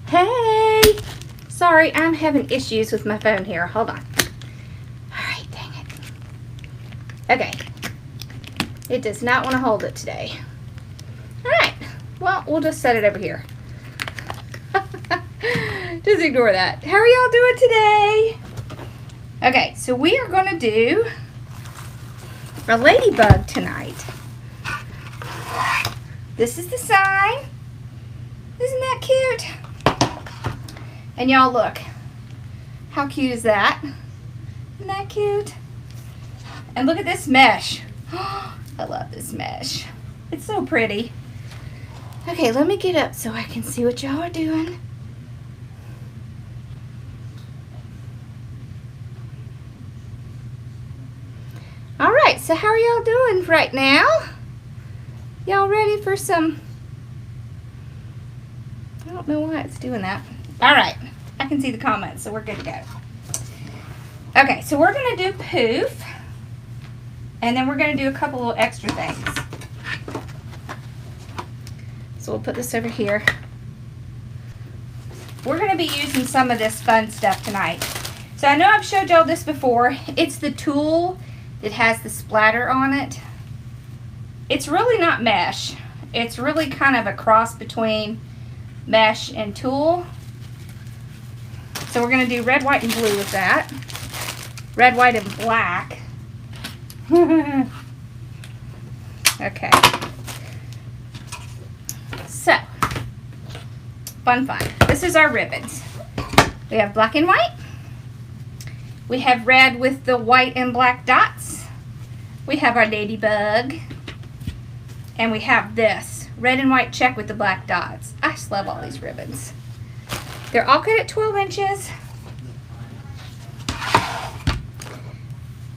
Hey! Sorry, I'm having issues with my phone here. Hold on. Alright, dang it. Okay. It does not want to hold it today. Alright. Well, we'll just set it over here. Just ignore that. How are y'all doing today? Okay, so we are going to do a ladybug tonight. This is the sign. Isn't that cute? And y'all look. How cute is that? Isn't that cute? And look at this mesh. I love this mesh. It's so pretty. Okay, let me get up so I can see what y'all are doing. Alright, so how are y'all doing right now? Y'all ready for some... I don't know why it's doing that. Alright, I can see the comments, so we're good to go. Okay, so we're going to do Poof. And then we're going to do a couple little extra things. So we'll put this over here. We're going to be using some of this fun stuff tonight. So I know I've showed y'all this before. It's the tulle that has the splatter on it. It's really not mesh. It's really kind of a cross between mesh and tulle. So we're going to do red, white, and blue with that. Red, white, and black. Okay. So, fun. This is our ribbons. We have black and white. We have red with the white and black dots. We have our ladybug. And we have this red and white check with the black dots. I just love all these ribbons. They're all cut at 12 inches.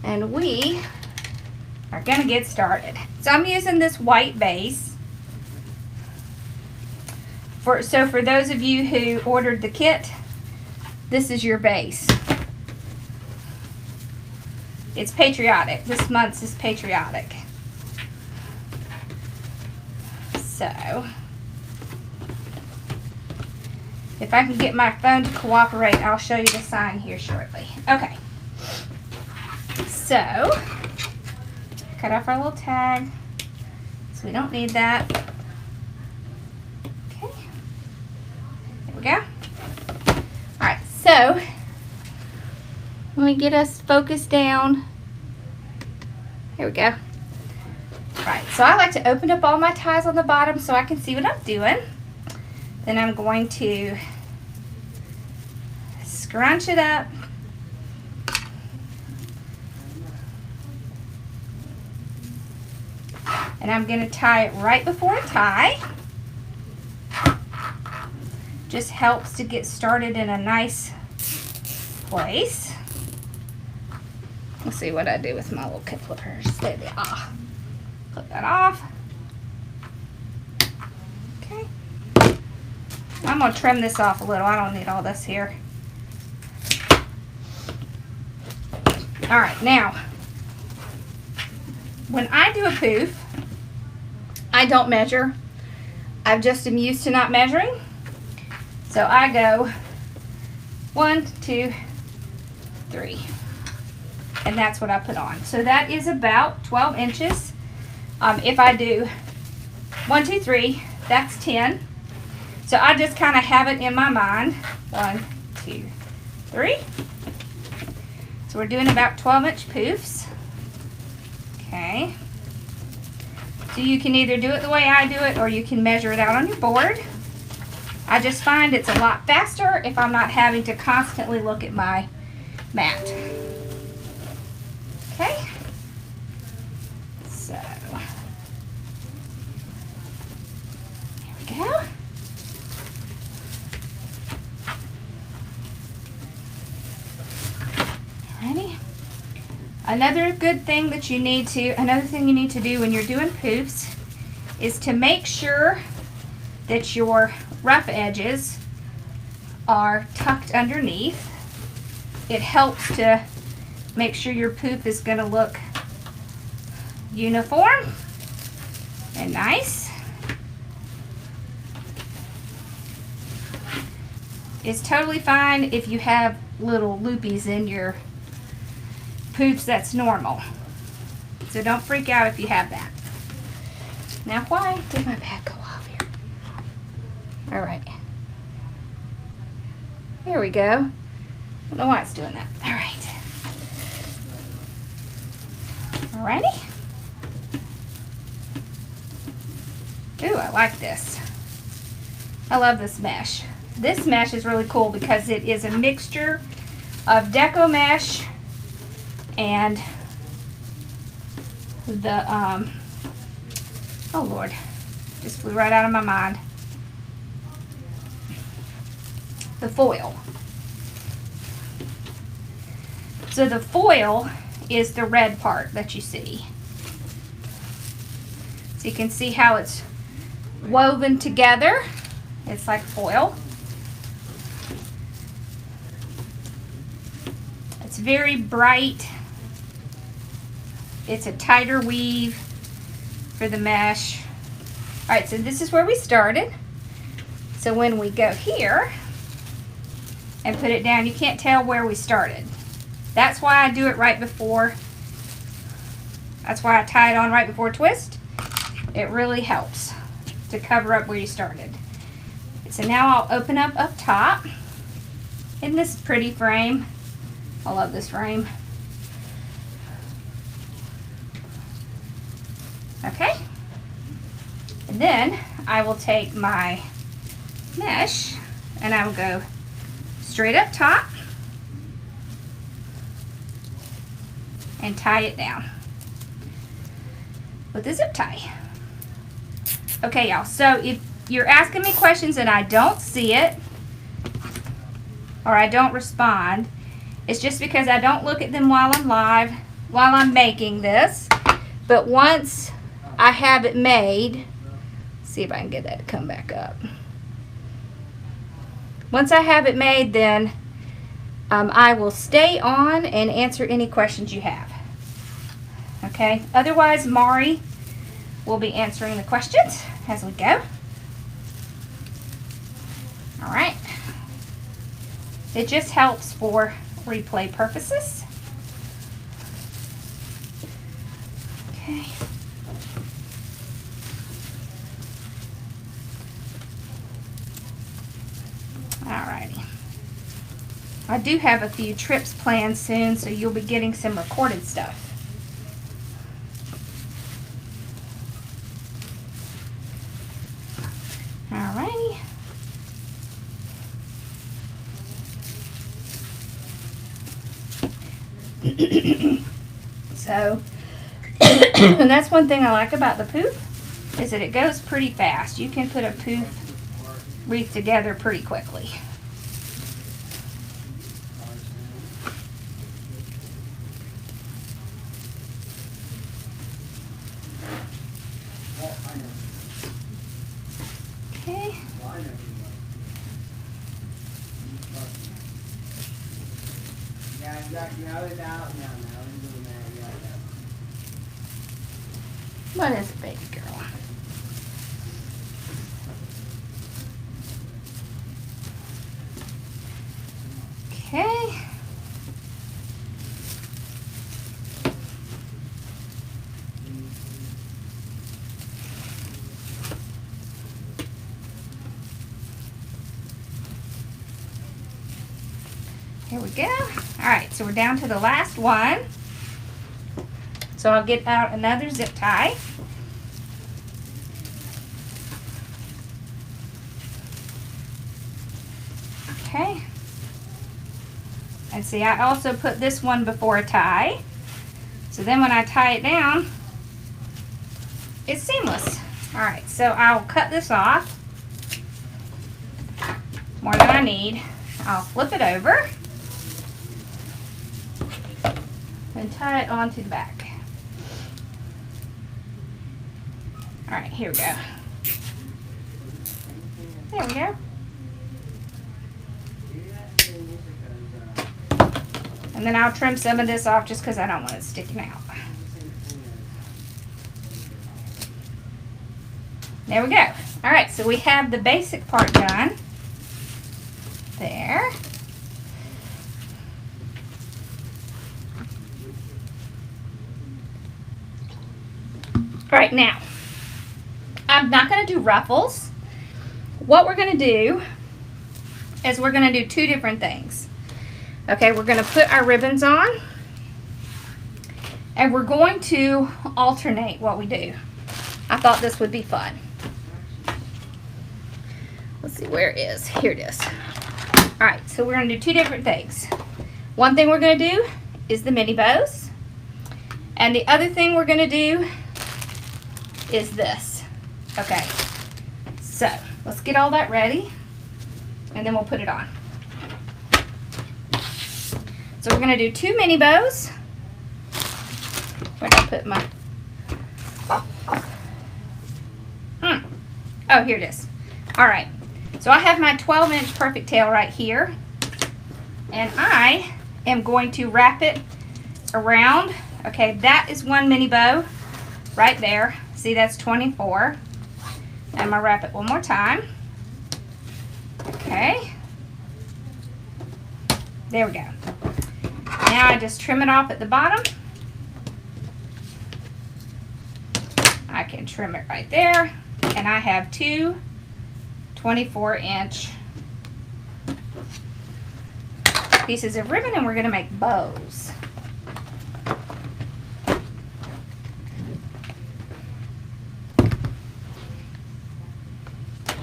And we are going to get started. So I'm using this white base. So for those of you who ordered the kit, this is your base. It's patriotic. This month's is patriotic. So, if I can get my phone to cooperate, I'll show you the sign here shortly. Okay. So, cut off our little tag. So we don't need that. Okay. There we go. Alright, so let me get us focused down. Here we go. Right, so I like to open up all my ties on the bottom so I can see what I'm doing. Then I'm going to scrunch it up. And I'm going to tie it right before I tie. Just helps to get started in a nice place. Let's see what I do with my little kit flippers. There they are. Clip that off. Okay. I'm going to trim this off a little. I don't need all this here. Alright, now, when I do a poof, I don't measure. I just am used to not measuring. So I go 1, 2, 3. And that's what I put on. So that is about 12 inches. If I do 1, 2, 3, that's 10. So I just kind of have it in my mind. 1, 2, 3. So we're doing about 12-inch poofs. Okay. So you can either do it the way I do it or you can measure it out on your board. I just find it's a lot faster if I'm not having to constantly look at my mat. Okay. So, here we go. Alrighty. Another thing you need to do when you're doing poofs is to make sure that your rough edges are tucked underneath. It helps to make sure your poof is going to look uniform and nice. is totally fine. If you have little loopies in your Poofs, that's normal. So don't freak out if you have that. Now, why did my pad go off here? All right. There we go. I don't know why it's doing that. All right. Alrighty. Ooh, I like this. I love this mesh. This mesh is really cool because it is a mixture of Deco mesh and the, oh Lord, just flew right out of my mind. The foil. So the foil is the red part that you see. So you can see how it's woven together. It's like foil. It's very bright. It's a tighter weave for the mesh. All right, so this is where we started. So when we go here and put it down, you can't tell where we started. That's why I do it right before. That's why I tie it on right before twist. It really helps to cover up where you started. So now I'll open up top. Isn't this a pretty frame? I love this frame. Okay. And then I will take my mesh and I will go straight up top and tie it down with a zip tie. Okay, y'all, so if you're asking me questions and I don't see it or I don't respond, it's just because I don't look at them while I'm live, while I'm making this. But once I have it made, see if I can get that to come back up. Once I have it made, then I will stay on and answer any questions you have. Okay, otherwise Mari will be answering the questions as we go. All right. It just helps for replay purposes. Okay. Alrighty. I do have a few trips planned soon, so you'll be getting some recorded stuff. Alrighty. So, and that's one thing I like about the Poof, is that it goes pretty fast. You can put a Poof wreath together pretty quickly. Okay. What is it, baby girl? Okay. Here we go. All right, so we're down to the last one. So I'll get out another zip tie. Okay. And see, I also put this one before a tie. So then when I tie it down, it's seamless. All right, so I'll cut this off. More than I need. I'll flip it over and tie it onto the back. All right, here we go. There we go. And then I'll trim some of this off just because I don't want it sticking out. There we go. All right, so we have the basic part done. There. All right, now, I'm not going to do ruffles. What we're going to do is we're going to do two different things. Okay, we're going to put our ribbons on, and we're going to alternate what we do. I thought this would be fun. Let's see, where it is. Here it is. All right, so we're going to do two different things. One thing we're going to do is the mini bows, and the other thing we're going to do is this. Okay, so let's get all that ready, and then we'll put it on. So we're going to do two mini bows. Where did I put my... Oh, here it is. All right, so I have my 12-inch perfect tail right here, and I am going to wrap it around. Okay, that is one mini bow right there. See, that's 24. I'm gonna wrap it one more time. Okay. There we go. Now I just trim it off at the bottom. I can trim it right there. And I have two 24-inch pieces of ribbon, and we're gonna make bows.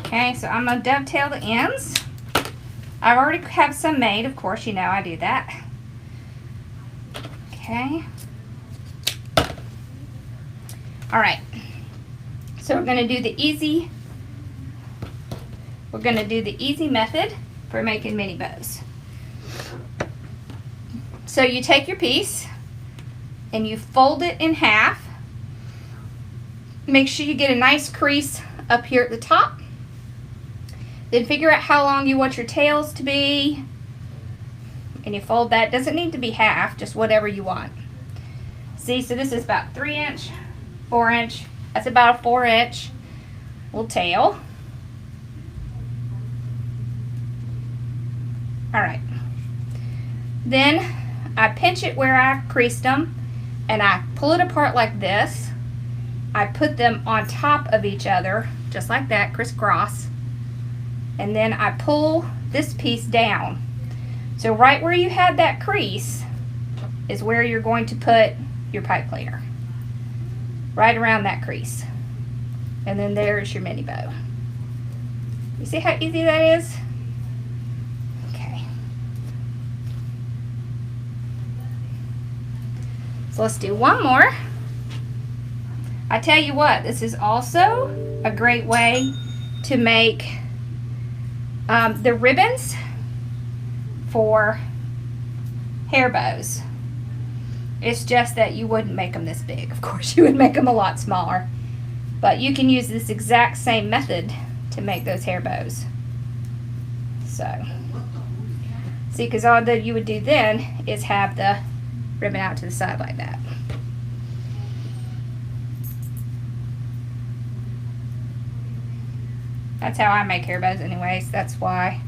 Okay, so I'm going to dovetail the ends. I already have some made, of course, you know I do that. Okay. All right. So we're going to do the easy method for making mini bows. So you take your piece and you fold it in half. Make sure you get a nice crease up here at the top. Then figure out how long you want your tails to be, and you fold that. Doesn't need to be half, just whatever you want. See, so this is about 3-inch, 4-inch. That's about a 4-inch little tail. All right. Then I pinch it where I creased them, and I pull it apart like this. I put them on top of each other, just like that, crisscross. And then I pull this piece down. So right where you had that crease is where you're going to put your pipe cleaner. Right around that crease. And then there's your mini bow. You see how easy that is? Okay. So let's do one more. I tell you what, this is also a great way to make the ribbons for hair bows. It's just that you wouldn't make them this big. Of course, you would make them a lot smaller. But you can use this exact same method to make those hair bows. So, see, because all that you would do then is have the ribbon out to the side like that. That's how I make hair bows anyways. That's why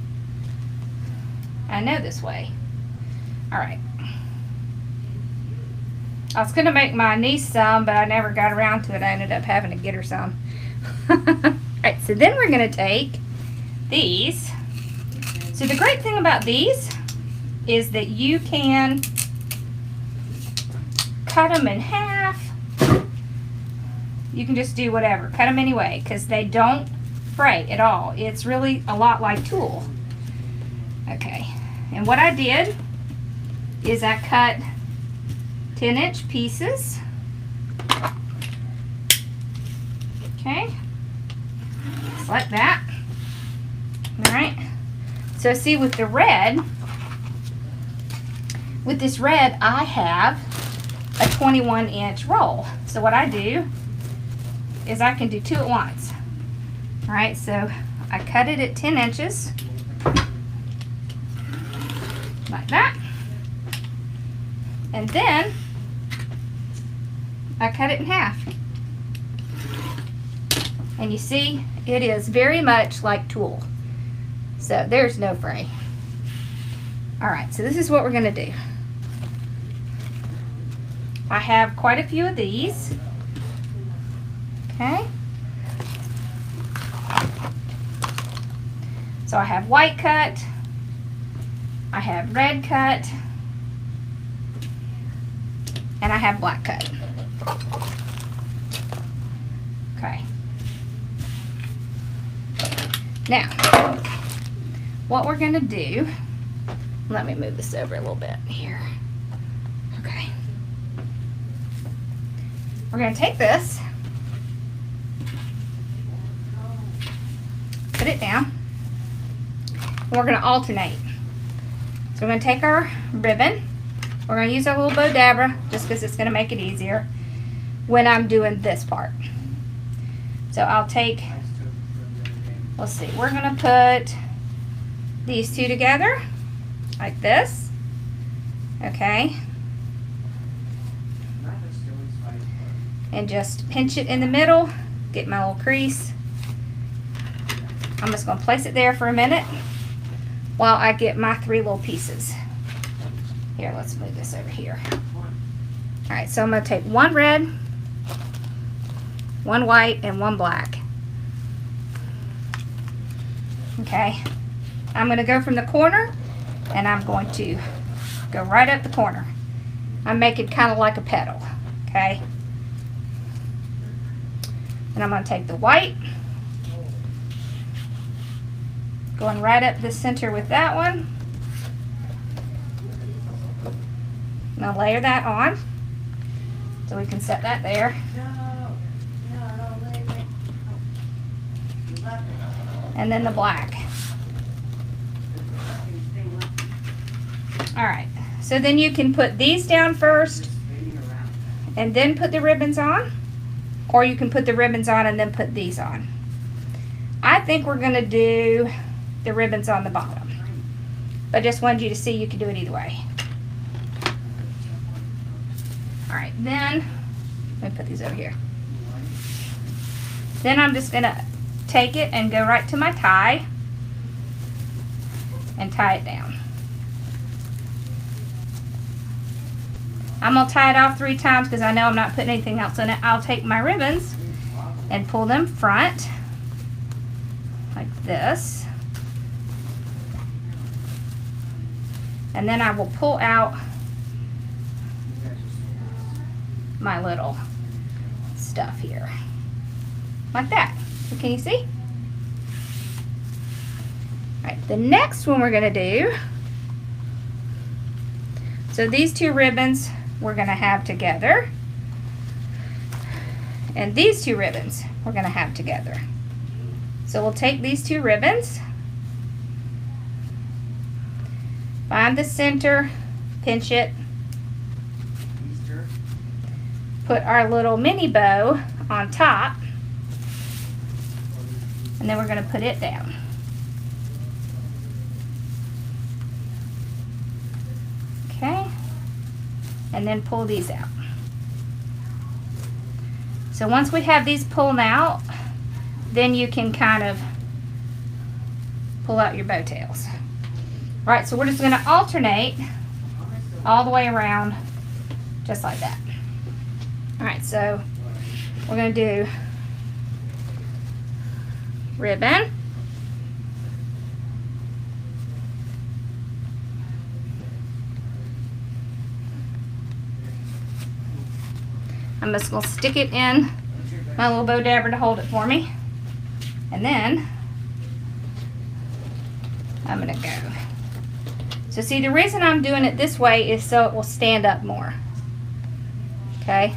I know this way. All right. I was going to make my niece some, but I never got around to it. I ended up having to get her some. All right, so then we're going to take these. So the great thing about these is that you can cut them in half. You can just do whatever. Cut them anyway, because they don't fray at all. It's really a lot like tulle. Okay, and what I did is I cut 10-inch pieces. Okay, just like that. All right, so see with the red, with this red I have a 21-inch roll. So what I do is I can do two at once. All right, so I cut it at 10 inches, like that. And then I cut it in half. And you see, it is very much like tulle. So there's no fray. All right, so this is what we're gonna do. I have quite a few of these. Okay. So I have white cut, I have red cut, and I have black cut. Okay. Now, what we're gonna do, let me move this over a little bit here. Okay. We're gonna take this, put it down, and we're gonna alternate. So we're gonna take our ribbon, we're gonna use our little bow dabber just because it's gonna make it easier when I'm doing this part. So I'll take, let's see, we're gonna put these two together like this, okay? And just pinch it in the middle, get my little crease. I'm just gonna place it there for a minute while I get my 3 little pieces. Here, let's move this over here. All right, so I'm gonna take 1 red, 1 white, and 1 black. Okay, I'm gonna go from the corner and I'm going to go right up the corner. I'm making kind of like a petal, okay? And I'm gonna take the white, going right up the center with that one. I'm gonna layer that on so we can set that there. And then the black. All right, so then you can put these down first and then put the ribbons on, or you can put the ribbons on and then put these on. I think we're gonna do the ribbons on the bottom, but I just wanted you to see you can do it either way. All right, then, let me put these over here. Then I'm just gonna take it and go right to my tie and tie it down. I'm gonna tie it off 3 times because I know I'm not putting anything else in it. I'll take my ribbons and pull them front like this. And then I will pull out my little stuff here like that. So can you see? All right, the next one we're gonna do, so these 2 ribbons we're gonna have together, and these 2 ribbons we're gonna have together. So we'll take these 2 ribbons, find the center, pinch it, put our little mini bow on top, and then we're gonna put it down. Okay, and then pull these out. So once we have these pulled out, then you can kind of pull out your bow tails. All right, so we're just gonna alternate all the way around, just like that. All right, so we're gonna do ribbon, I'm just gonna stick it in my little bow dabber to hold it for me, and then I'm gonna go. So see, the reason I'm doing it this way is so it will stand up more. Okay,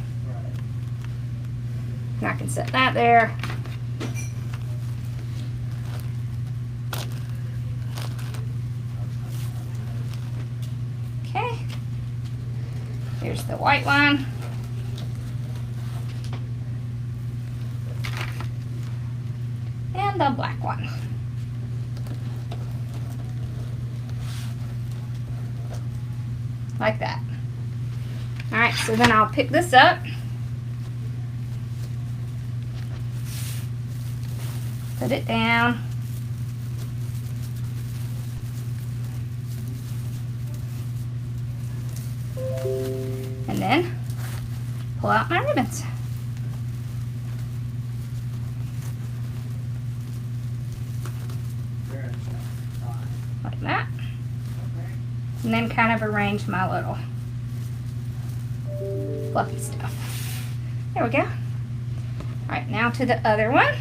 and I can set that there. Okay, here's the white one. And the black one. Like that. All right, so then I'll pick this up. Put it down. And then pull out my ribbons. Like that. And then kind of arrange my little fluffy stuff. There we go. Alright, now to the other one.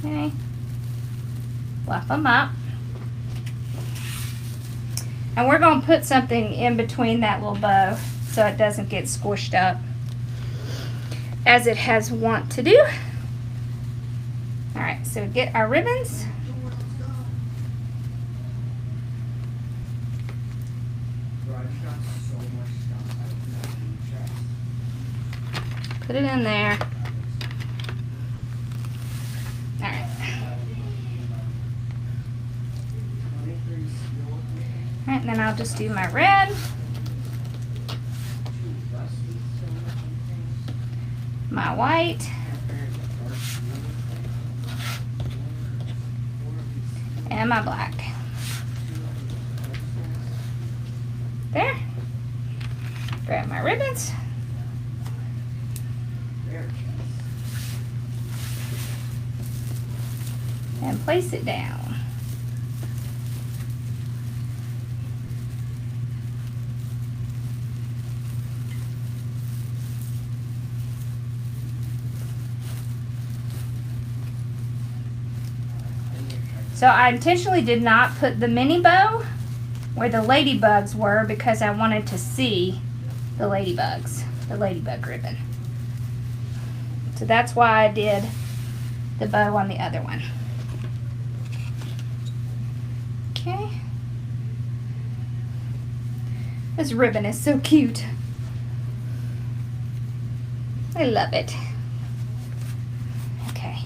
Okay, fluff them up. And we're going to put something in between that little bow so it doesn't get squished up as it has want to do. Alright, so get our ribbons. Put it in there. Alright, and then I'll just do my red, my white, and my black. There. Grab my ribbons. And place it down. So I intentionally did not put the mini bow where the ladybugs were because I wanted to see the ladybugs, the ladybug ribbon. So that's why I did the bow on the other one. Okay. This ribbon is so cute. I love it. Okay.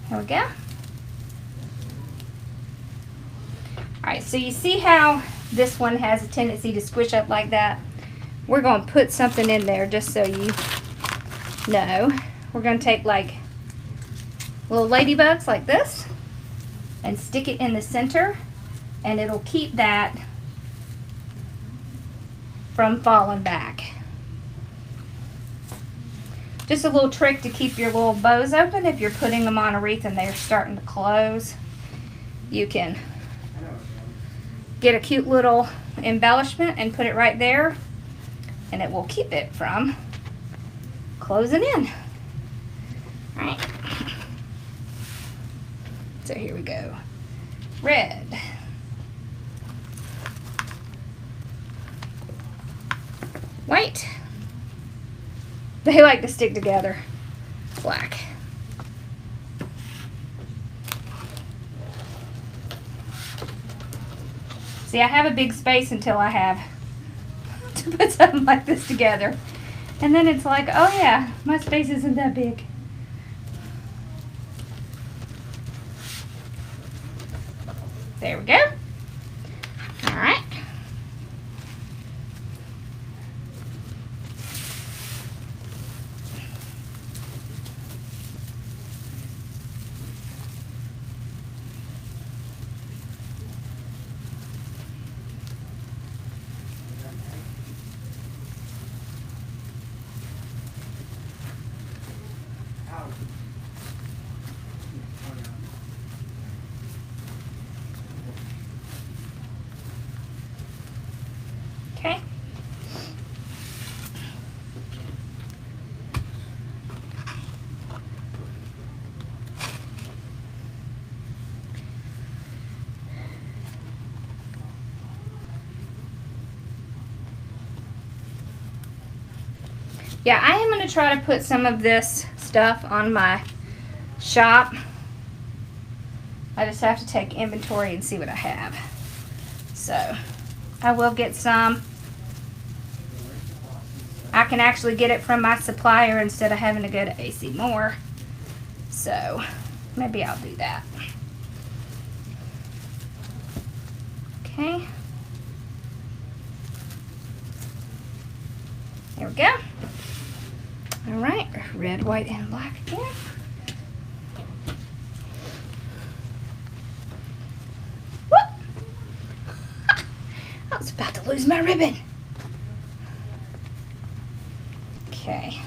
There we go. Alright, so you see how this one has a tendency to squish up like that? We're going to put something in there just so you know. We're going to take like little ladybugs like this and stick it in the center, and it'll keep that from falling back. Just a little trick to keep your little bows open if you're putting them on a wreath and they're starting to close. You can get a cute little embellishment and put it right there, and it will keep it from closing in. Alright. So here we go. Red. White. They like to stick together. Black. See, I have a big space until I have to put something like this together. And then it's like, oh yeah, my space isn't that big. There we go. All right. Yeah, I am going to try to put some of this stuff on my shop. I just have to take inventory and see what I have. So I will get some. I can actually get it from my supplier instead of having to go to AC Moore. So maybe I'll do that. Okay. There we go. All right, red, white, and black again. Whoop! I was about to lose my ribbon. Okay.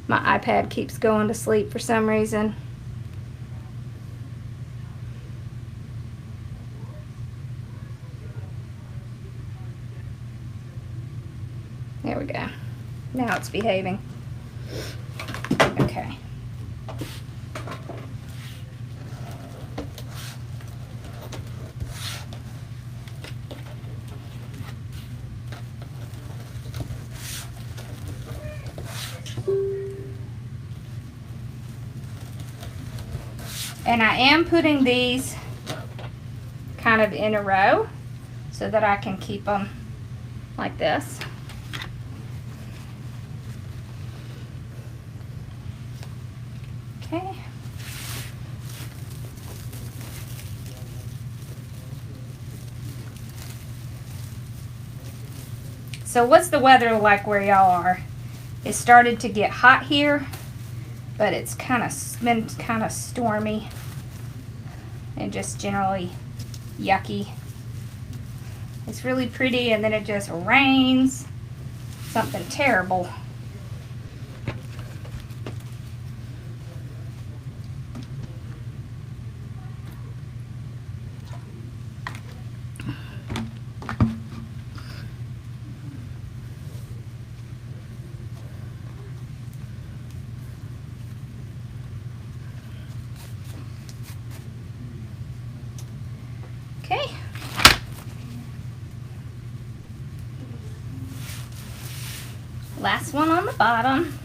My iPad keeps going to sleep for some reason. There we go. Now it's behaving. Okay. And I am putting these kind of in a row so that I can keep them like this. Okay. So what's the weather like where y'all are? It started to get hot here, but it's been kind of stormy and just generally yucky. It's really pretty and then it just rains. Something terrible. Okay. Last one on the bottom.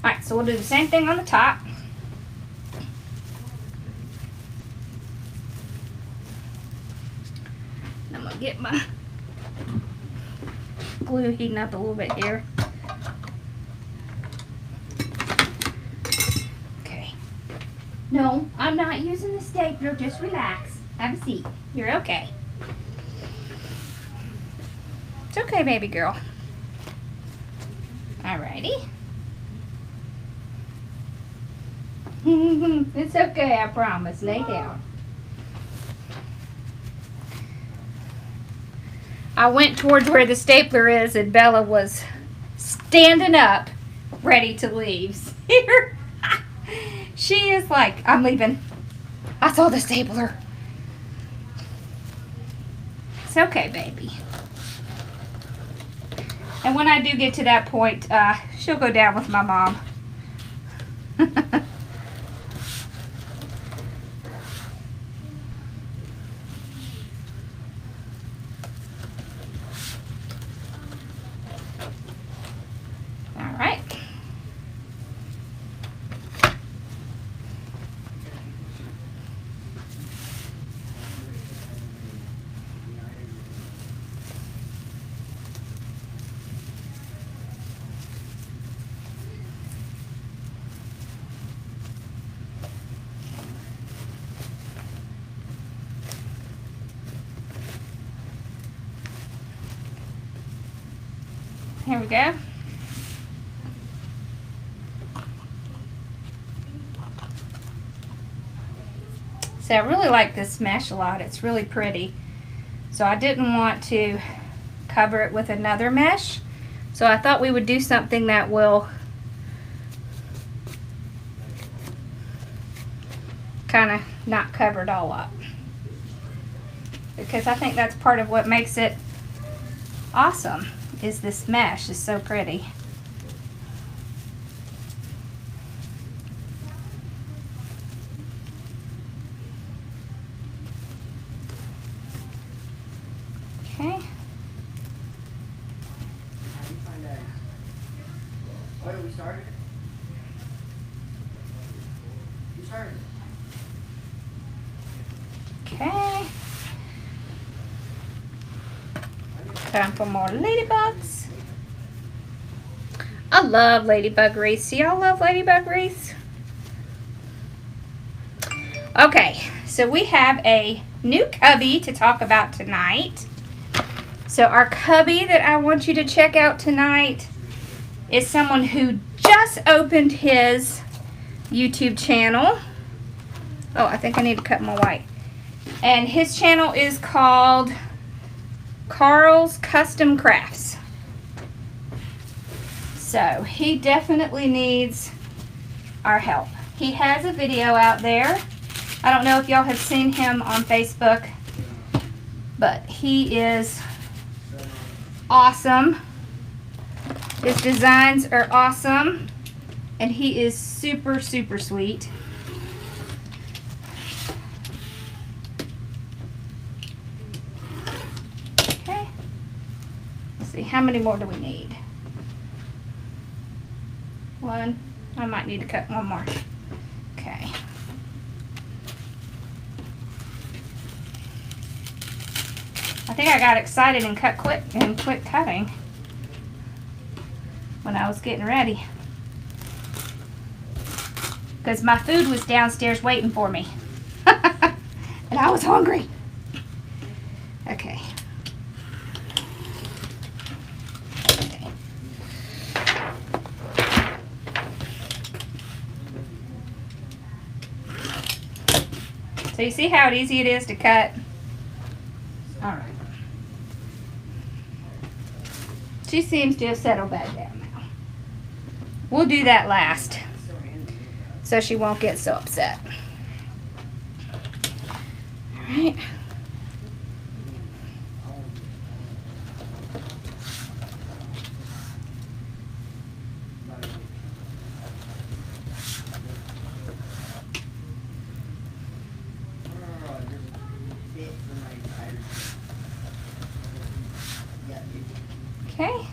Alright, so we'll do the same thing on the top. I'm going to get my glue heating up a little bit here. Okay. No, I'm not using the stapler. Just relax. Have a seat. You're okay. It's okay, baby girl. Alrighty. It's okay, I promise. Lay down. I went towards where the stapler is and Bella was standing up, ready to leave. Here. She is like, I'm leaving. I saw the stapler. It's okay, baby. And when I do get to that point, she'll go down with my mom. Here we go. So I really like this mesh a lot. It's really pretty. So I didn't want to cover it with another mesh. So I thought we would do something that will kind of not cover it all up. because I think that's part of what makes it awesome, is this mesh is so pretty. Okay. What, we started? You started. Okay. Time for more ladybugs. I love ladybug wreaths. Do y'all love ladybug wreaths? Okay, so we have a new cubby to talk about tonight. So our cubby that I want you to check out tonight is someone who just opened his YouTube channel. Oh, I think I need to cut my white. And his channel is called Carl's Custom Crafts. So he definitely needs our help. He has a video out there. I don't know if y'all have seen him on Facebook, but he is awesome. His designs are awesome, and he is super, super sweet. Okay. Let's see, how many more do we need? One. I might need to cut one more. Okay. I think I got excited and quit cutting when I was getting ready, because my food was downstairs waiting for me and I was hungry. Okay. So you see how easy it is to cut? All right. She seems to have settled back down now. We'll do that last, so she won't get so upset. All right. Okay.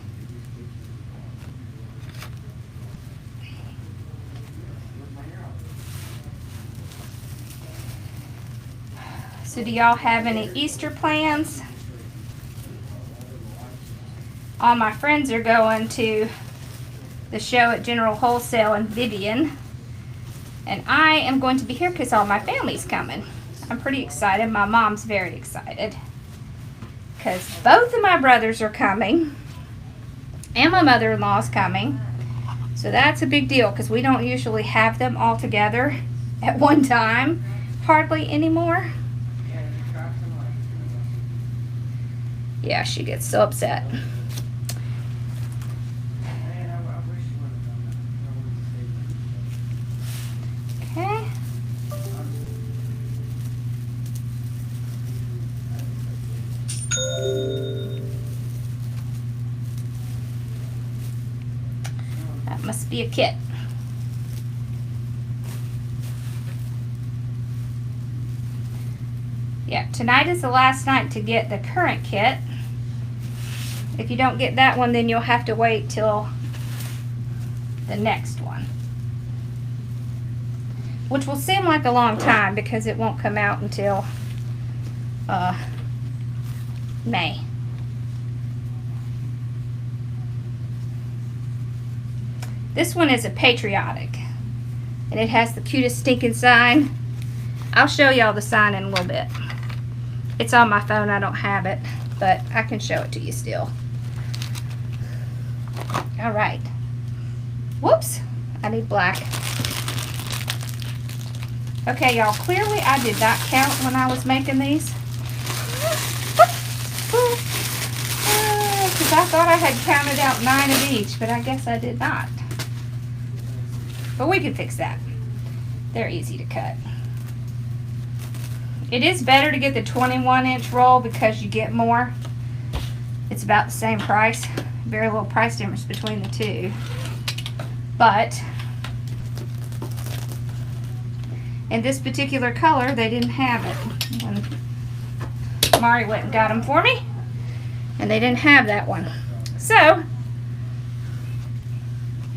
So do y'all have any Easter plans? All my friends are going to the show at General Wholesale in Vivian, and I am going to be here because all my family's coming. I'm pretty excited. My mom's very excited because both of my brothers are coming. And my mother-in-law is coming. So that's a big deal because we don't usually have them all together at one time. Hardly anymore. Yeah, she gets so upset. Okay. Must be a kit. Yeah, tonight is the last night to get the current kit. If you don't get that one, then you'll have to wait till the next one, which will seem like a long time because it won't come out until May. This one is a patriotic, and it has the cutest stinking sign. I'll show y'all the sign in a little bit. It's on my phone, I don't have it, but I can show it to you still. All right. Whoops, I need black. Okay, y'all, clearly I did not count when I was making these. Because I thought I had counted out 9 of each, but I guess I did not. But we can fix that. They're easy to cut. It is better to get the 21-inch roll because you get more. It's about the same price. Very little price difference between the two. But in this particular color, they didn't have it. And Mari went and got them for me, and they didn't have that one. So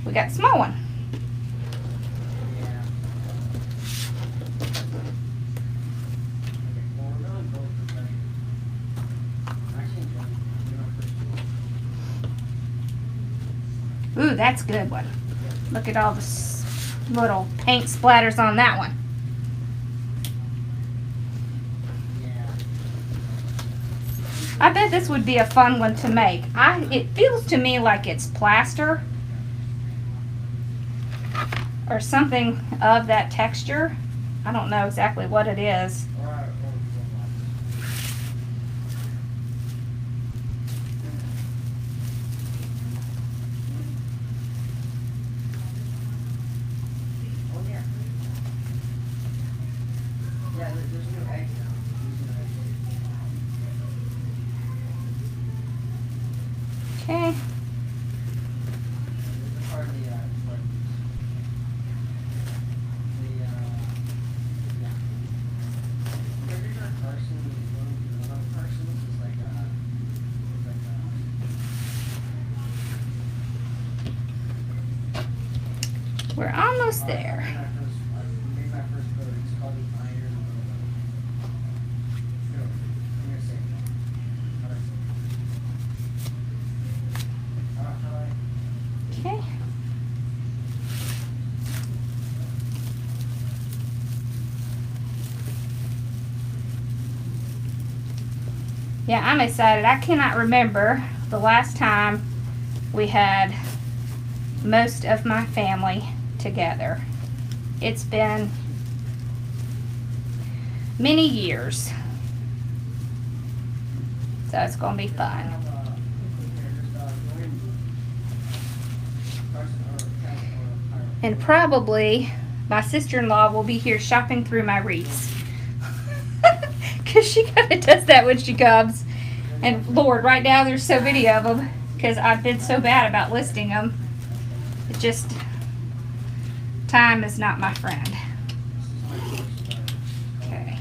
we got the small one. Ooh, that's a good one. Look at all the little paint splatters on that one. I bet this would be a fun one to make. It feels to me like it's plaster or something of that texture. I don't know exactly what it is. Okay. We're almost there. Okay. Yeah, I'm excited. I cannot remember the last time we had most of my family together. It's been many years. So it's going to be fun. And probably my sister-in-law will be here shopping through my wreaths. Because she kind of does that when she comes. And Lord, right now there's so many of them because I've been so bad about listing them. It just, time is not my friend. Okay.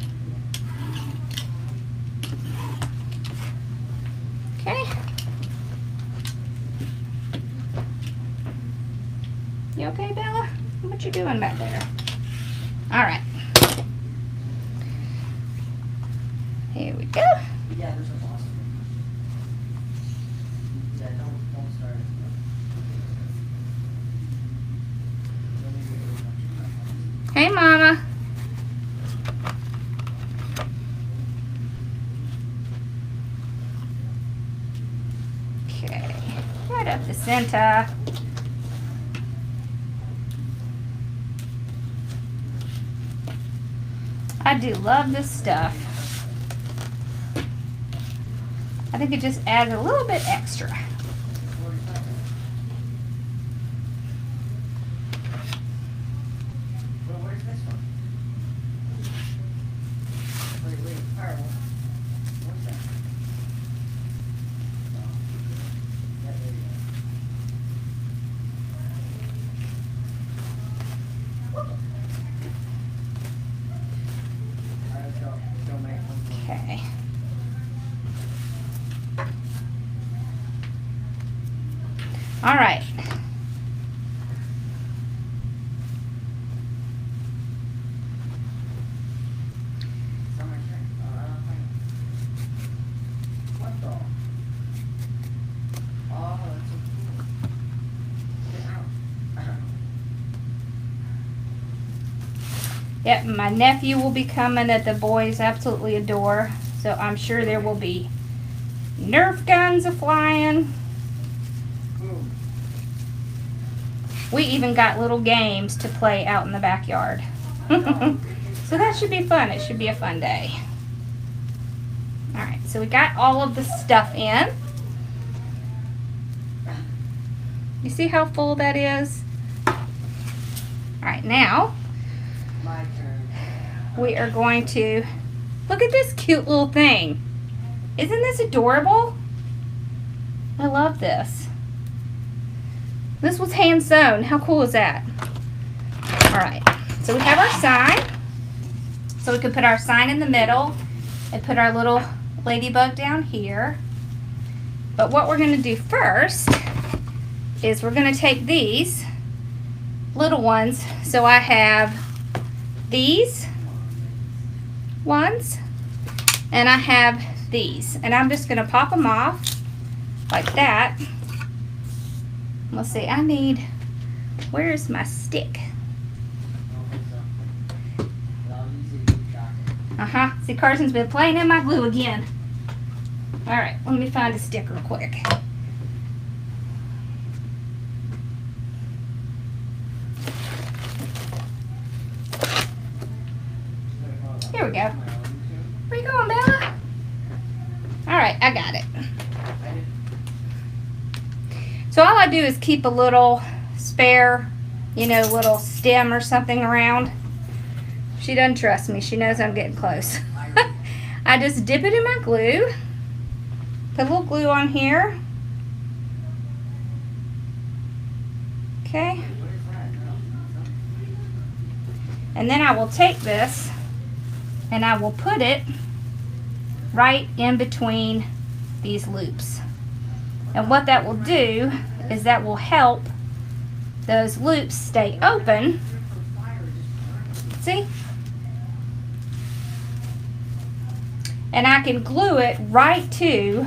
Okay. You okay, Bella? What you doing back there? All right. Here we go. Yeah, there's a boss. Yeah, don't start. Hey, Mama. Okay, right up the center. I do love this stuff. I think it just adds a little bit extra. Where's this one? Wait, Carl. What's that? Yeah, there you go. Alright, let's go make one. Okay. All right. What the? Oh, that's so cool. Get out. Yep, my nephew will be coming that the boys absolutely adore. So I'm sure there will be Nerf guns a-flying. Boom. We even got little games to play out in the backyard. So that should be fun. It should be a fun day. Alright, so we got all of the stuff in. You see how full that is? Alright, now My turn. we are going to Look at this cute little thing. Isn't this adorable? I love this. This was hand sewn. How cool is that? All right, so we have our sign. So we can put our sign in the middle and put our little ladybug down here. But what we're gonna do first is we're gonna take these little ones. So I have these ones and I have these. And I'm just gonna pop them off like that. Let's see, I need, where's my stick? See, Carson's been playing in my glue again. All right, let me find a stick real quick. Here we go. Where you going, Bella? All right, I got it. So all I do is keep a little spare, you know, little stem or something around. She doesn't trust me. She knows I'm getting close. I just dip it in my glue. Put a little glue on here. Okay. And then I will take this and I will put it right in between these loops. And what that will do is that will help those loops stay open. See? And I can glue it right to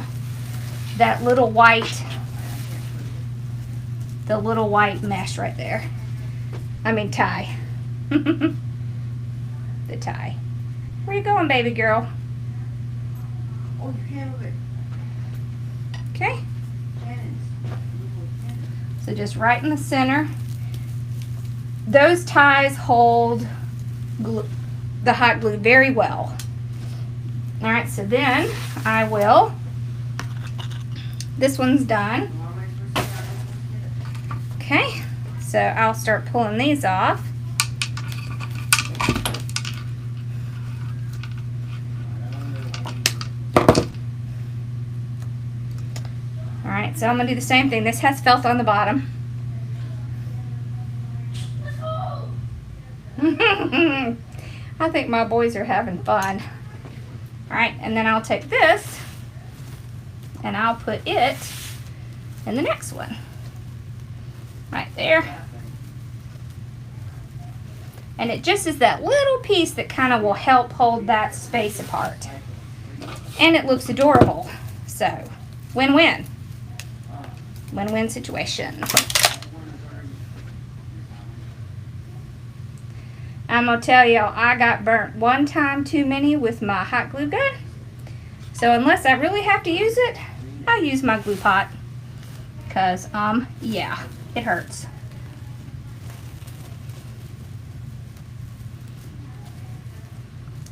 that little white, the little white mesh right there. I mean tie. The tie. Where you going, baby girl? Oh, you can't move it. Okay. So just right in the center. Those ties hold glue, the hot glue very well. All right, so then I will, this one's done. Okay, so I'll start pulling these off. All right, so I'm gonna do the same thing. This has felt on the bottom. I think my boys are having fun. All right, and then I'll take this and I'll put it in the next one. Right there. And it just is that little piece that kind of will help hold that space apart. And it looks adorable. So, win-win. Win-win situation. I'm gonna tell y'all, I got burnt one time too many with my hot glue gun. So unless I really have to use it, I use my glue pot. Cause yeah, it hurts.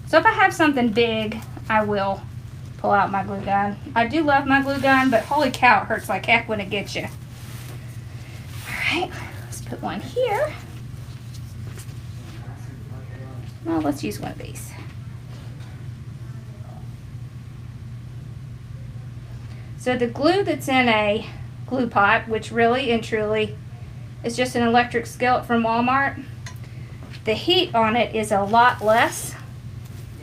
So if I have something big, I will pull out my glue gun. I do love my glue gun, but holy cow, it hurts like heck when it gets you. All right, let's put one here. Well, let's use one of these. So the glue that's in a glue pot, which really and truly is just an electric skillet from Walmart, the heat on it is a lot less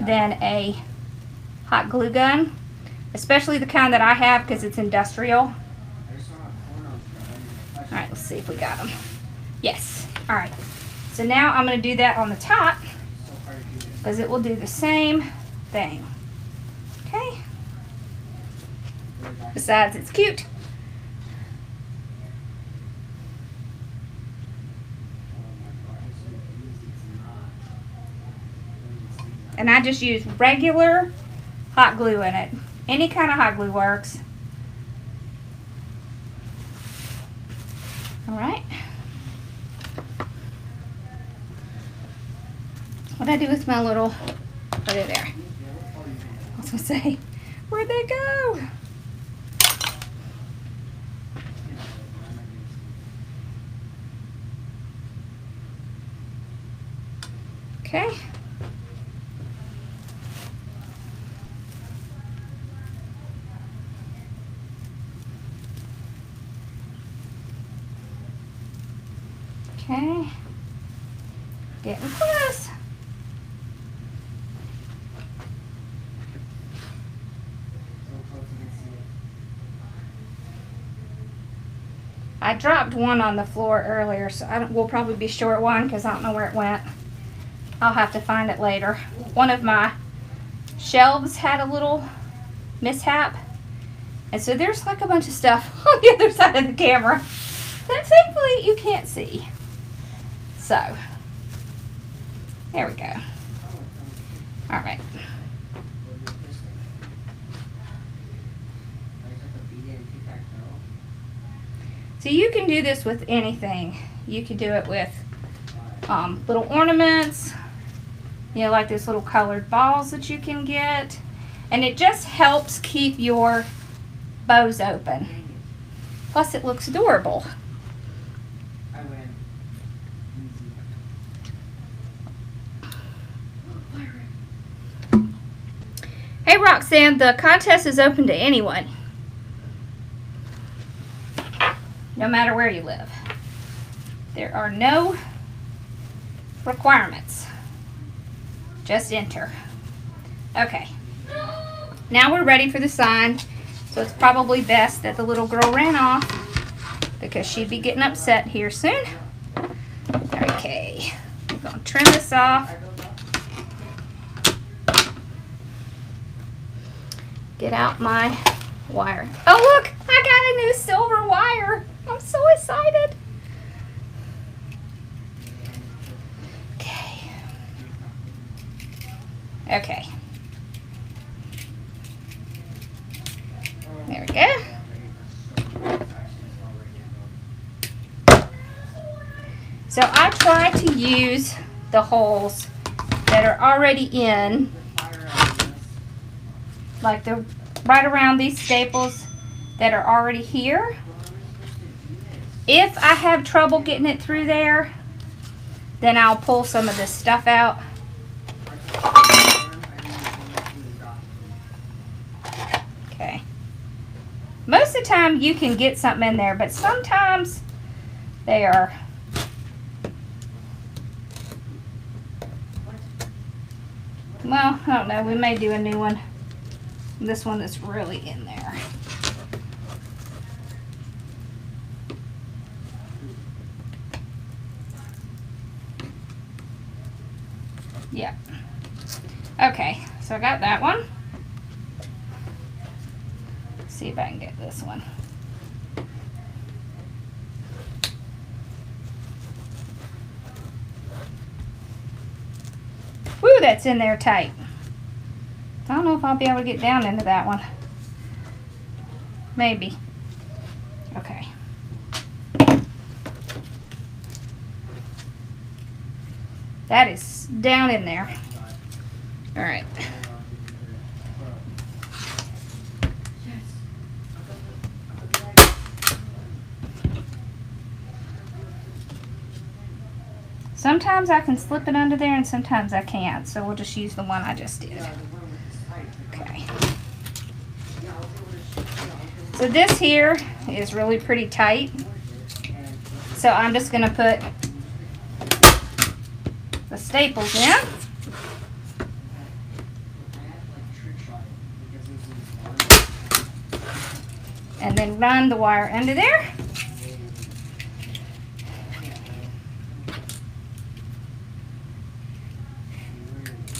than a hot glue gun, especially the kind that I have because it's industrial. All right, let's see if we got them. Yes. All right. So now I'm going to do that on the top, because it will do the same thing. Okay? Besides, it's cute. And I just use regular hot glue in it. Any kind of hot glue works. All right. What'd I do with my little, put it there. I was gonna say, where'd they go? Okay. Okay. Getting close. I dropped one on the floor earlier, so we'll probably be short one because I don't know where it went. I'll have to find it later. One of my shelves had a little mishap, and so there's like a bunch of stuff on the other side of the camera that thankfully you can't see. So, there we go. All right. So you can do this with anything. You can do it with little ornaments, you know, like these little colored balls that you can get. And it just helps keep your bows open. Plus it looks adorable. Hey Roxanne, the contest is open to anyone. No matter where you live. There are no requirements. Just enter. Okay. Now we're ready for the sign. So it's probably best that the little girl ran off because she'd be getting upset here soon. Okay. I'm going to trim this off. Get out my wire. Oh look! I got a new silver wire. I'm so excited. Okay. Okay. There we go. So I try to use the holes that are already in, like the right around these staples that are already here. If I have trouble getting it through there, then I'll pull some of this stuff out. Okay. Most of the time you can get something in there, but sometimes they are well, I don't know, we may do a new one. This one is really in there. Yep. Okay, so I got that one. Let's see if I can get this one. Woo, that's in there tight. I don't know if I'll be able to get down into that one. Maybe. Okay. That is down in there. All right. Sometimes I can slip it under there and sometimes I can't, so we'll just use the one I just did. Okay. So this here is really pretty tight. So I'm just going to put the staples in. And then run the wire under there.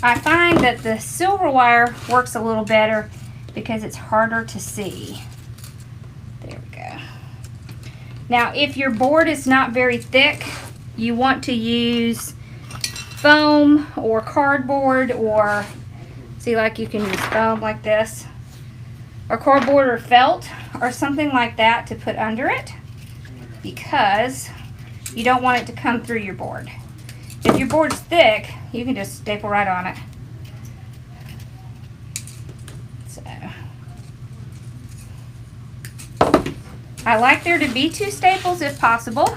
I find that the silver wire works a little better because it's harder to see. There we go. Now, if your board is not very thick, you want to use foam or cardboard, or see, like you can use foam like this, or cardboard or felt or something like that to put under it, because you don't want it to come through your board. If your board's thick, you can just staple right on it. So, I like there to be 2 staples if possible,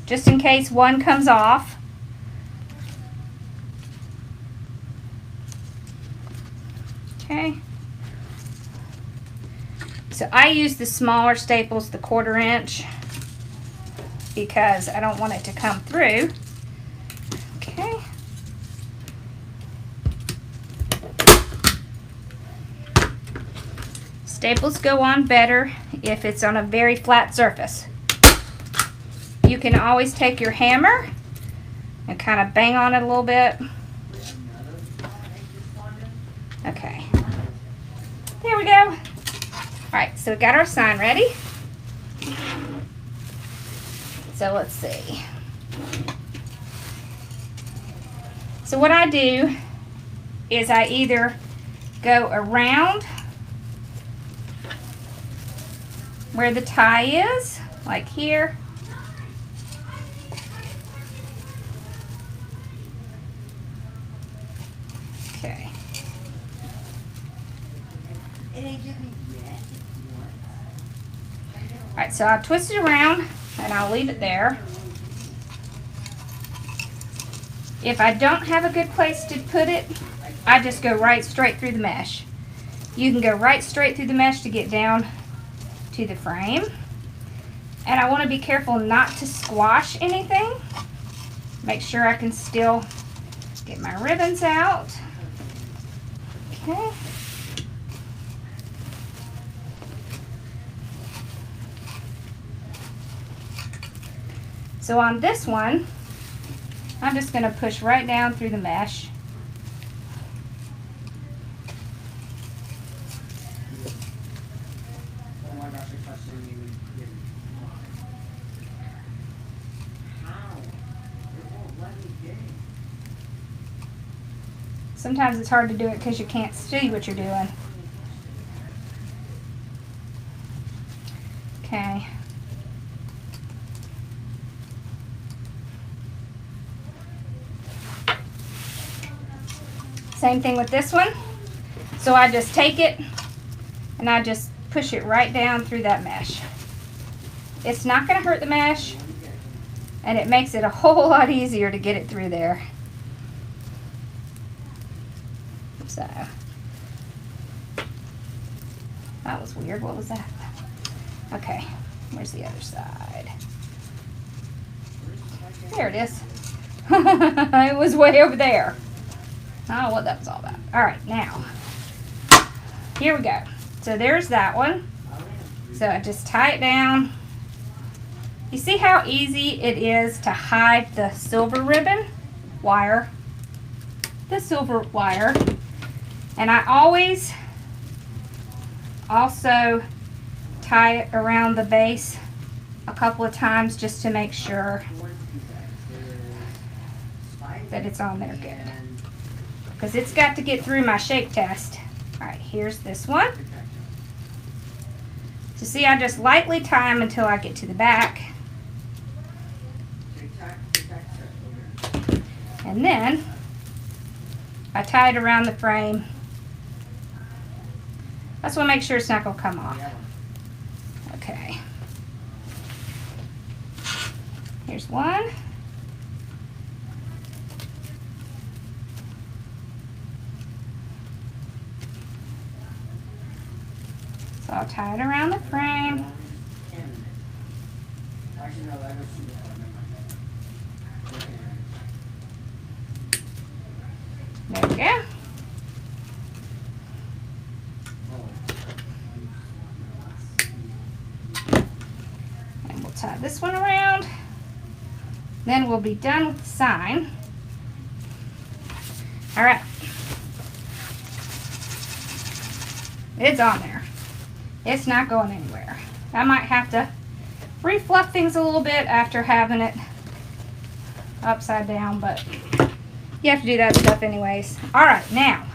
just in case one comes off. Okay. So I use the smaller staples, the 1/4 inch. because I don't want it to come through. Okay. Staples go on better if it's on a very flat surface. You can always take your hammer and kind of bang on it a little bit. Okay. There we go. Alright, so we got our sign ready. So let's see. So what I do is I either go around where the tie is, like here. Okay. Alright, so I'll twist it around and I'll leave it there. If I don't have a good place to put it, I just go right straight through the mesh. You can go right straight through the mesh to get down to the frame. And I want to be careful not to squash anything. Make sure I can still get my ribbons out. Okay. So on this one, I'm just going to push right down through the mesh. Sometimes it's hard to do it because you can't see what you're doing. Okay. Same thing with this one. So I just take it and I just push it right down through that mesh. It's not going to hurt the mesh, and it makes it a whole lot easier to get it through there. So that was weird. What was that? Okay, where's the other side? There it is. It was way over there. I don't know what that was all about. Alright, now, here we go. So there's that one. So I just tie it down. You see how easy it is to hide the silver ribbon wire? The silver wire. And I always also tie it around the base a couple of times just to make sure that it's on there good. Because it's got to get through my shape test. Alright, here's this one. So see, I just lightly tie them until I get to the back. And then I tie it around the frame. I just want to make sure it's not going to come off. Okay. Here's one. So I'll tie it around the frame. There we go. And we'll tie this one around. Then we'll be done with the sign. All right. It's on there. It's not going anywhere. I might have to refluff things a little bit after having it upside down, but you have to do that stuff anyways. Alright, now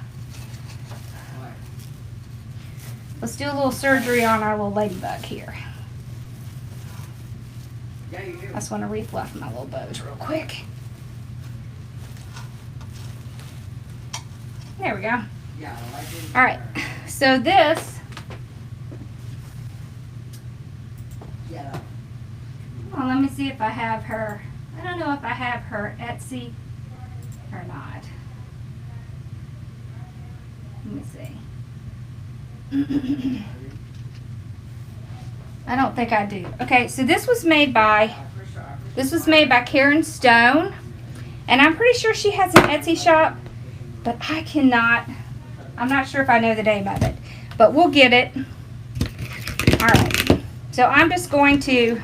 let's do a little surgery on our little ladybug here. I just want to refluff my little bows real quick. There we go. Alright, so this, well, let me see if I have her. I don't know if I have her Etsy or not. Let me see. I don't think I do. Okay, so this was made by This was made by Karen Stone, and I'm pretty sure she has an Etsy shop, but I'm not sure if I know the name of it, but we'll get it. All right, so I'm just going to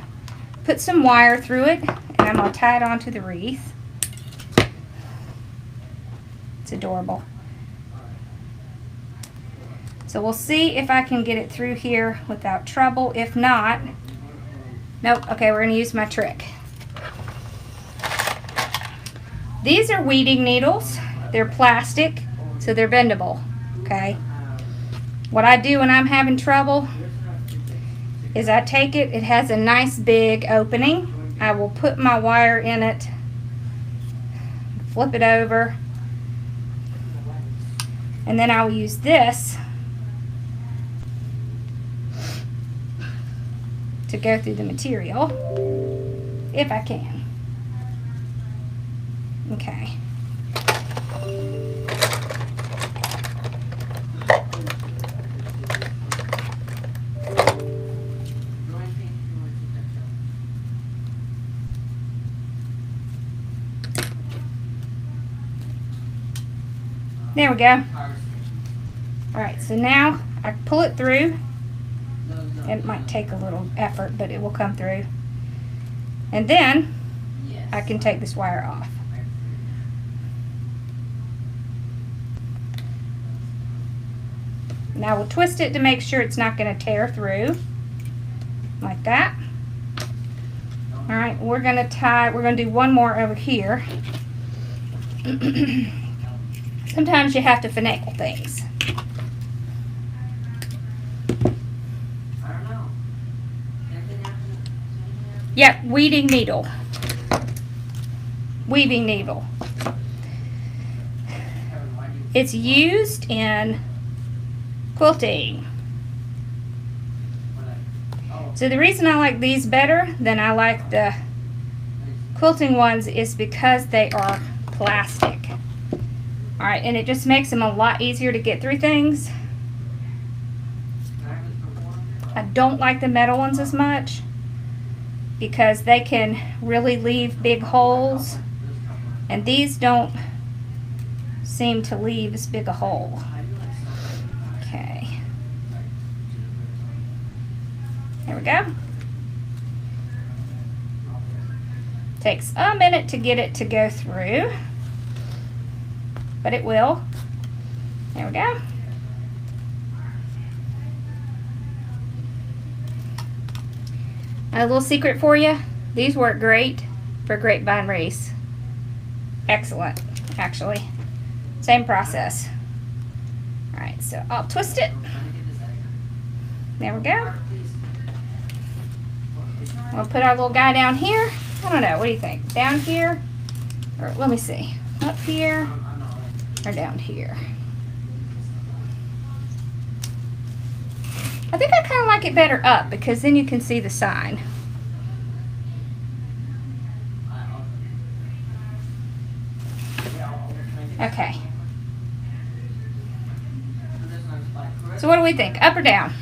put some wire through it, and I'm going to tie it onto the wreath. It's adorable. So we'll see if I can get it through here without trouble. If not, nope, okay, we're going to use my trick. These are weeding needles. They're plastic, so they're bendable, okay? What I do when I'm having trouble is I take it, it has a nice big opening. I will put my wire in it, flip it over, and then I will use this to go through the material, if I can. Okay. There we go. All right, so now I pull it through. It might take a little effort, but it will come through. And then I can take this wire off. Now we'll twist it to make sure it's not going to tear through, like that. All right, we're going to do one more over here. Sometimes you have to finagle things. Yep, weeding needle. Weaving needle. It's used in quilting. So the reason I like these better than I like the quilting ones is because they are plastic. Alright, and it just makes them a lot easier to get through things. I don't like the metal ones as much because they can really leave big holes, and these don't seem to leave as big a hole. Okay. There we go. Takes a minute to get it to go through, but it will. There we go. A little secret for you, these work great for grapevine wreaths. Excellent, actually. Same process. Alright, so I'll twist it. There we go. We'll put our little guy down here. I don't know, what do you think? Down here? Or let me see. Up here or down here? I think I kind of like it better up because then you can see the sign. Okay. So what do we think? Up or down?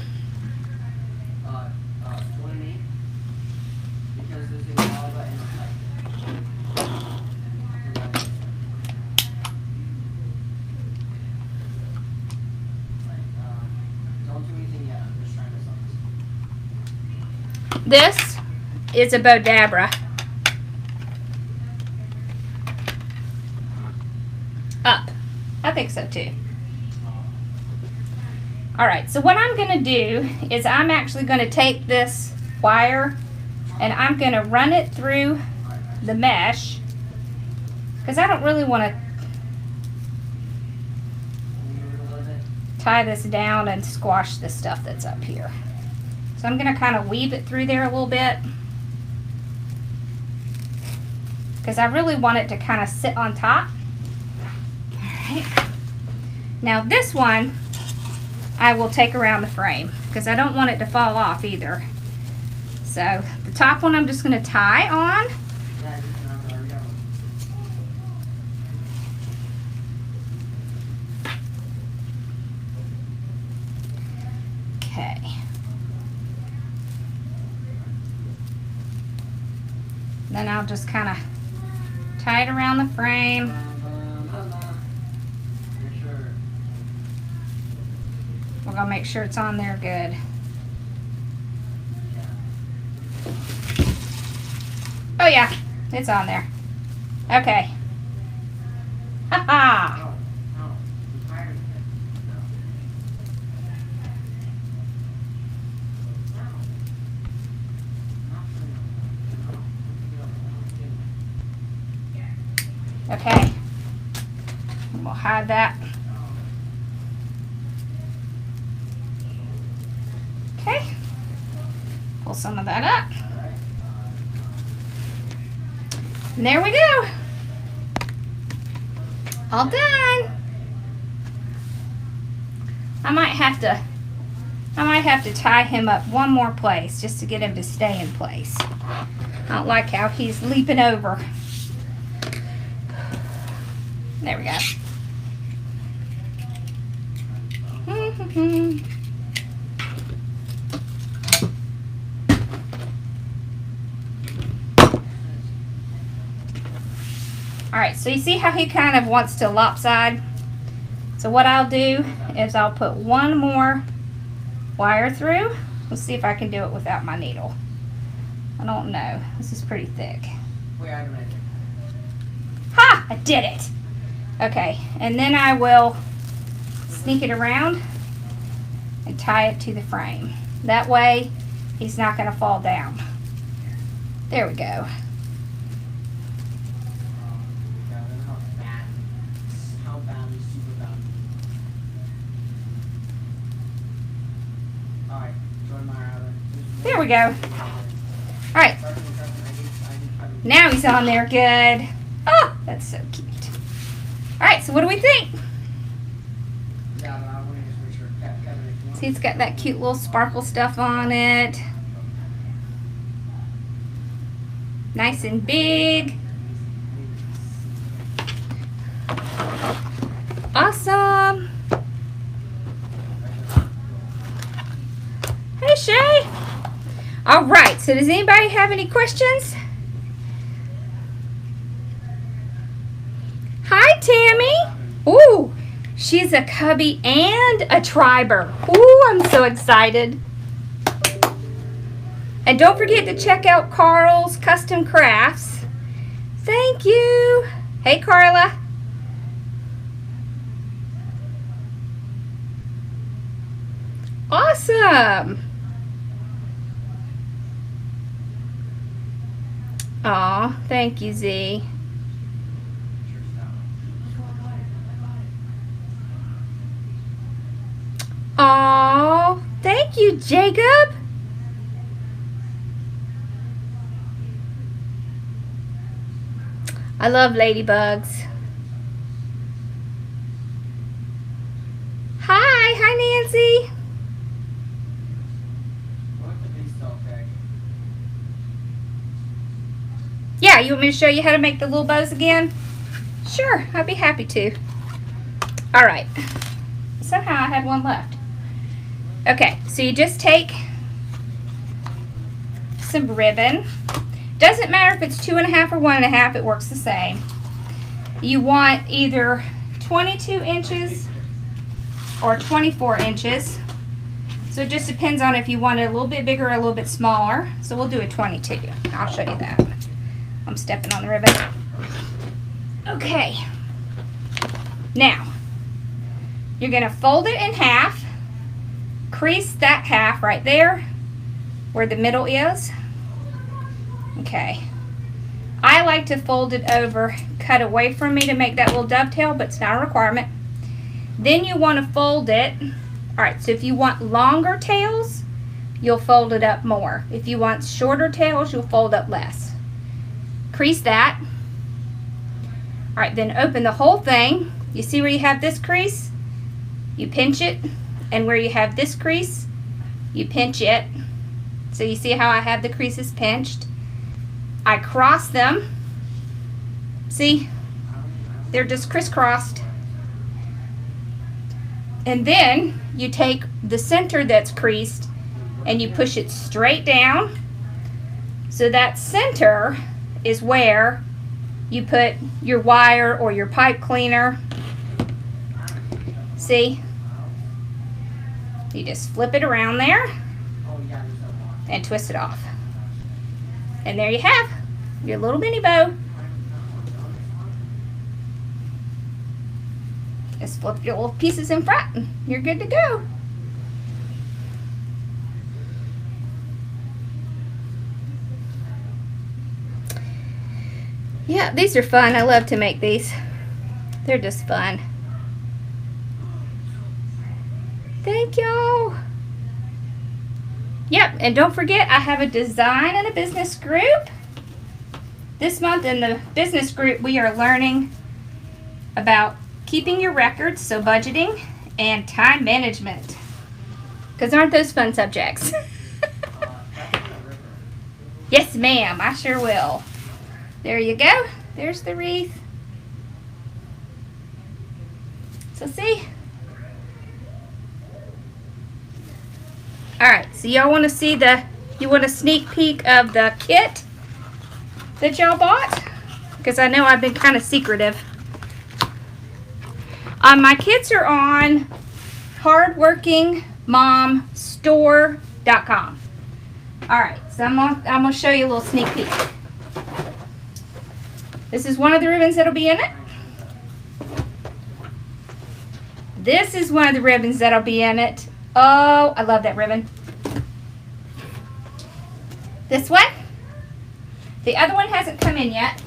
This is a Bodabra. Up. I think so too. Alright, so what I'm going to do is I'm actually going to take this wire and I'm going to run it through the mesh because I don't really want to tie this down and squash the stuff that's up here. So I'm going to kind of weave it through there a little bit because I really want it to kind of sit on top. Alright. Now this one I will take around the frame because I don't want it to fall off either. So the top one I'm just going to tie on. Then I'll just kind of tie it around the frame. We're going to make sure it's on there good. Oh yeah, it's on there. Okay. Ha-ha! Okay. We'll hide that. Okay. Pull some of that up. And there we go. All done. I might have to tie him up one more place just to get him to stay in place. I don't like how he's leaping over. There we go. Alright, so you see how he kind of wants to lopside? So what I'll do is I'll put one more wire through. Let's see if I can do it without my needle. I don't know. This is pretty thick. Ha! I did it! Okay, and then I will sneak it around and tie it to the frame. That way, he's not going to fall down. There we go. There we go. Alright. Now he's on there good. Oh, that's so cute. Alright, so what do we think? See, it's got that cute little sparkle stuff on it. Nice and big. Awesome. Hey, Shay. Alright, so does anybody have any questions? Hi, Tammy. Ooh, she's a cubby and a triber. Ooh, I'm so excited. And don't forget to check out Carl's Custom Crafts. Thank you. Hey, Carla. Awesome. Aw, thank you, Z. Aw, thank you, Jacob. I love ladybugs. Hi, Nancy. Yeah, you want me to show you how to make the little bows again? Sure, I'd be happy to. All right. Somehow I had one left. Okay, so you just take some ribbon. Doesn't matter if it's 2.5 or 1.5, it works the same. You want either 22 inches or 24 inches. So it just depends on if you want it a little bit bigger or a little bit smaller. So we'll do a 22. I'll show you that. I'm stepping on the ribbon. Okay. Now, you're going to fold it in half. Crease that half right there where the middle is. Okay. I like to fold it over, cut away from me to make that little dovetail, but it's not a requirement. Then you want to fold it. Alright, so if you want longer tails, you'll fold it up more. If you want shorter tails, you'll fold up less. Crease that. Alright, then open the whole thing. You see where you have this crease? You pinch it. And where you have this crease, you pinch it. So you see how I have the creases pinched. I cross them. See? They're just crisscrossed. And then you take the center that's creased and you push it straight down. So that center is where you put your wire or your pipe cleaner. See? You just flip it around there and twist it off. And there you have your little mini bow. Just flip your little pieces in front and you're good to go. Yeah, these are fun. I love to make these. They're just fun. Thank y'all. Yep, and don't forget I have a design and a business group. This month in the business group we are learning about keeping your records, so budgeting, and time management. Because aren't those fun subjects? Yes, ma'am, I sure will. There you go. There's the wreath. So see? Alright, so y'all want to see you want a sneak peek of the kit that y'all bought? Because I know I've been kind of secretive. My kits are on hardworkingmomstore.com. Alright, so I'm gonna show you a little sneak peek. This is one of the ribbons that'll be in it. This is one of the ribbons that'll be in it. Oh, I love that ribbon. This one. The other one hasn't come in yet.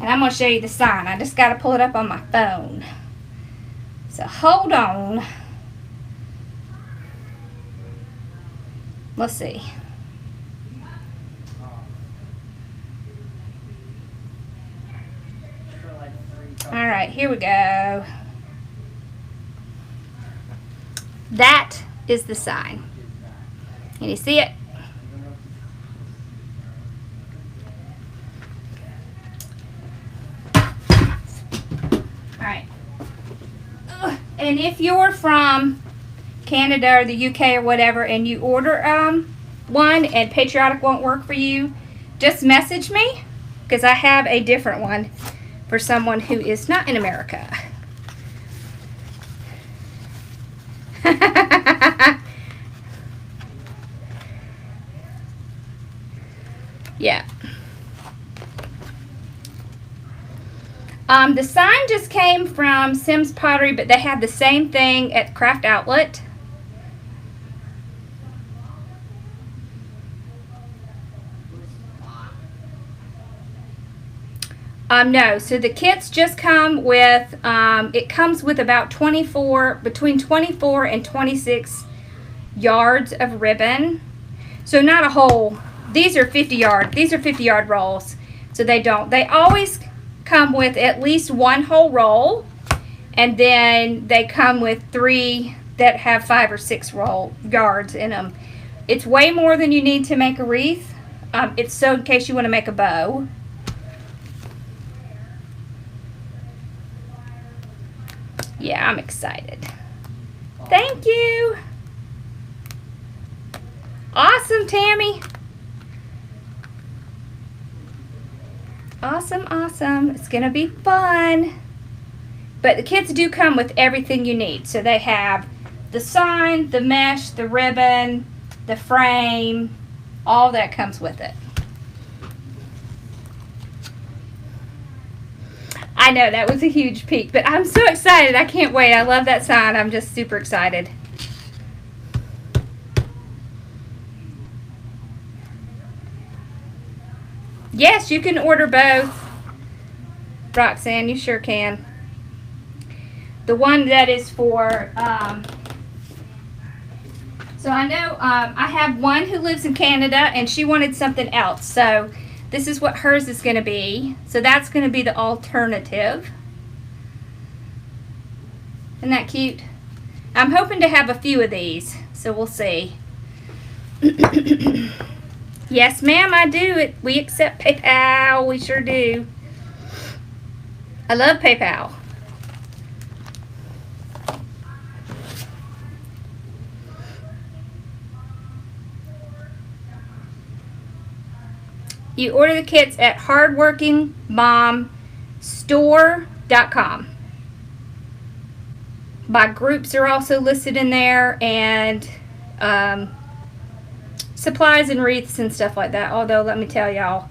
And I'm going to show you the sign. I just got to pull it up on my phone. So hold on. Let's see. Alright, here we go. That is the sign. Can you see it? Alright. And if you're from Canada or the UK or whatever and you order one and Patriotic won't work for you, just message me because I have a different one for someone who is not in America. Yeah. The sign just came from Sims Pottery, but they have the same thing at Craft Outlet. No, so the kits just come with, it comes with about between 24 and 26 yards of ribbon. So not a whole, these are 50 yard rolls. So they always come with at least one whole roll, and then they come with 3 that have 5 or 6 yards in them. It's way more than you need to make a wreath. It's so in case you want to make a bow. Yeah, I'm excited. Thank you. Awesome, Tammy. Awesome, awesome. It's going to be fun. But the kits do come with everything you need. So they have the sign, the mesh, the ribbon, the frame. All that comes with it. I know, that was a huge peek, but I'm so excited. I can't wait. I love that sign. I'm just super excited. Yes, you can order both, Roxanne. You sure can. The one that is for, so I know I have one who lives in Canada and she wanted something else. So this is what hers is going to be. So that's going to be the alternative. Isn't that cute? I'm hoping to have a few of these, so we'll see. Yes, ma'am, I do. We accept PayPal. We sure do. I love PayPal. You order the kits at hardworkingmomstore.com. My groups are also listed in there, and supplies and wreaths and stuff like that. Although, let me tell y'all,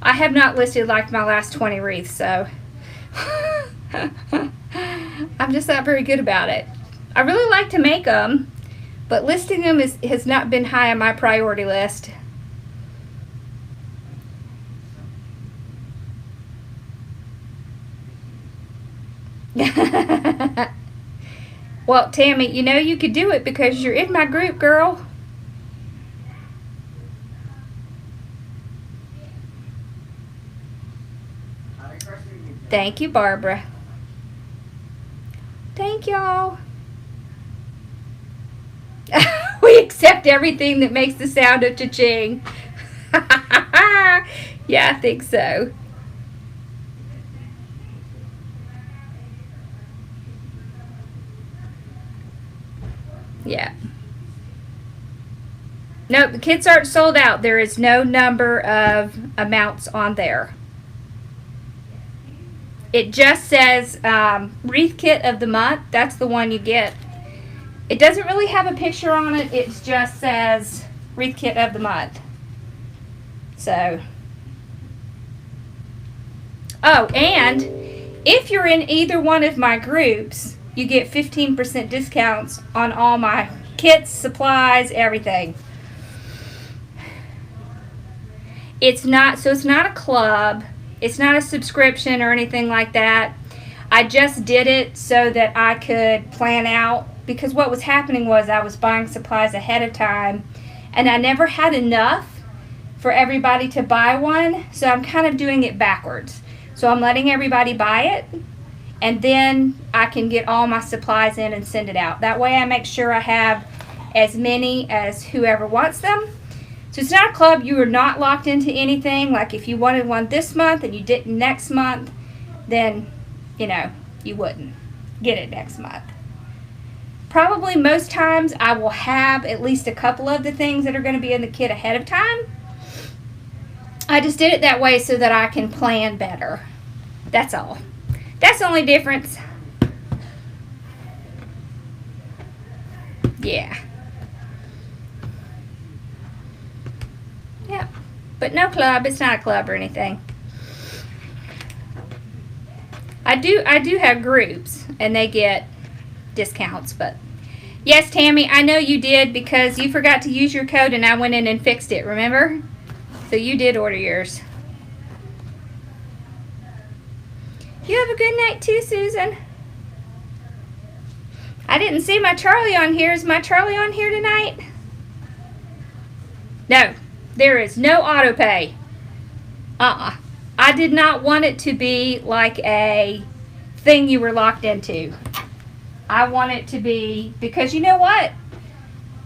I have not listed like my last 20 wreaths, so I'm just not very good about it. I really like to make them, but listing them has not been high on my priority list. Well, Tammy, you know you could do it because you're in my group, girl. Thank you, Barbara. Thank y'all. We accept everything that makes the sound of cha-ching. Yeah, I think so. Yeah. Nope, the kits aren't sold out. There is no number of amounts on there. It just says Wreath Kit of the Month. That's the one you get. It doesn't really have a picture on it. It just says Wreath Kit of the Month. So. Oh, and if you're in either one of my groups, you get 15% discounts on all my kits, supplies, everything. It's not a club. It's not a subscription or anything like that. I just did it so that I could plan out, because what was happening was I was buying supplies ahead of time and I never had enough for everybody to buy one, so I'm kind of doing it backwards. So I'm letting everybody buy it, and then I can get all my supplies in and send it out. That way I make sure I have as many as whoever wants them. So it's not a club. You are not locked into anything. Like if you wanted one this month and you didn't next month, then, you know, you wouldn't get it next month. Probably most times I will have at least a couple of the things that are going to be in the kit ahead of time. I just did it that way so that I can plan better. That's all. That's the only difference. Yeah. Yep. But no club. It's not a club or anything. I do have groups and they get discounts, but yes, Tammy, I know you did because you forgot to use your code and I went in and fixed it, remember? So you did order yours. You have a good night too, Susan. I didn't see my Charlie on here. Is my Charlie on here tonight? No, there is no auto pay. I did not want it to be like a thing you were locked into. I want it to be, because you know what?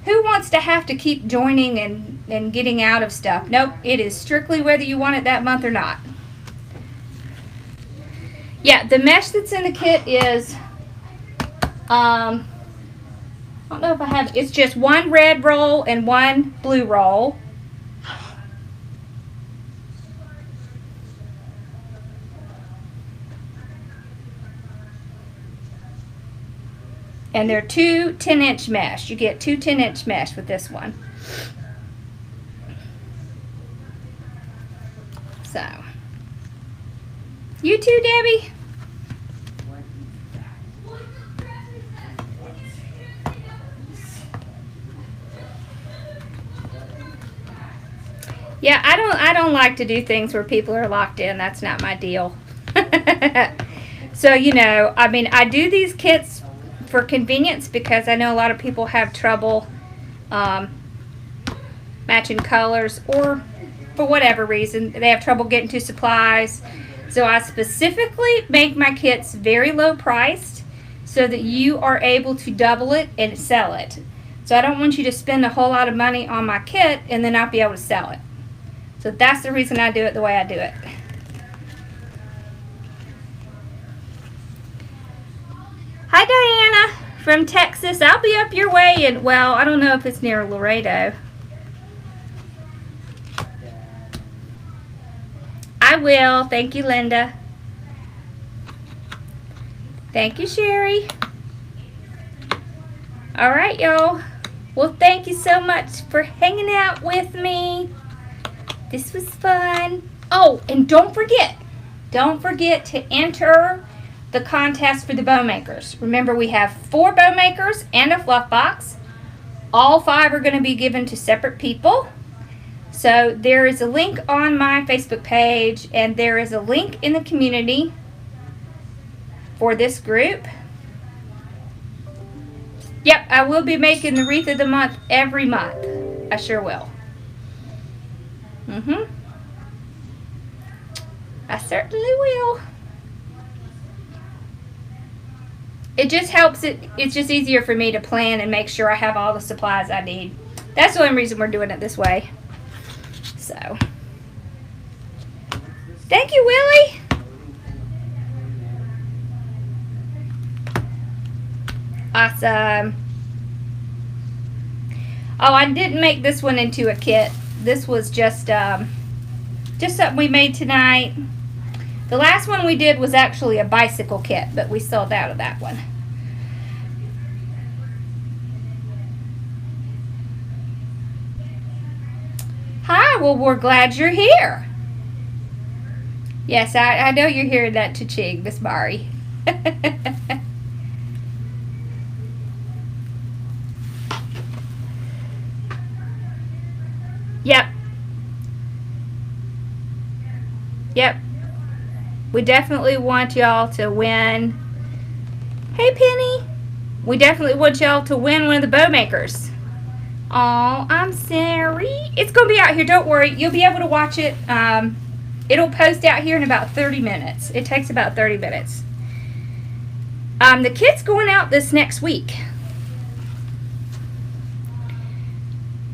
Who wants to have to keep joining and getting out of stuff? Nope, it is strictly whether you want it that month or not. Yeah, the mesh that's in the kit is, I don't know if I have, it's just one red roll and one blue roll. And they're two 10-inch mesh. You get two 10-inch mesh with this one. So, you too, Debbie? Yeah, I don't like to do things where people are locked in. That's not my deal. So, you know, I mean, I do these kits for convenience because I know a lot of people have trouble matching colors, or for whatever reason they have trouble getting to supplies. So I specifically make my kits very low priced so that you are able to double it and sell it. So I don't want you to spend a whole lot of money on my kit and then not be able to sell it. So that's the reason I do it the way I do it. Hi, Diana from Texas. I'll be up your way, and well, I don't know if it's near Laredo. I will. Thank you, Linda. Thank you, Sherry. All right, y'all. Well, thank you so much for hanging out with me. This was fun. Oh, and don't forget to enter the contest for the bow makers. Remember, we have 4 bow makers and a fluff box. All 5 are going to be given to separate people. So there is a link on my Facebook page, and there is a link in the community for this group. Yep, I will be making the Wreath of the Month every month. I sure will. I certainly will. It just helps it's just easier for me to plan and make sure I have all the supplies I need. That's the only reason we're doing it this way. So, thank you, Willie. Awesome. Oh, I didn't make this one into a kit. This was just something we made tonight. The last one we did was actually a bicycle kit, but we sold out of that one. Hi, well, we're glad you're here. Yes, I know you're hearing that cha-ching, Miss Mari. Yep. We definitely want y'all to win. Hey, Penny. We definitely want y'all to win one of the bow makers. Oh, I'm sorry. It's going to be out here. Don't worry. You'll be able to watch it. It'll post out here in about 30 minutes. It takes about 30 minutes. The kit's going out this next week.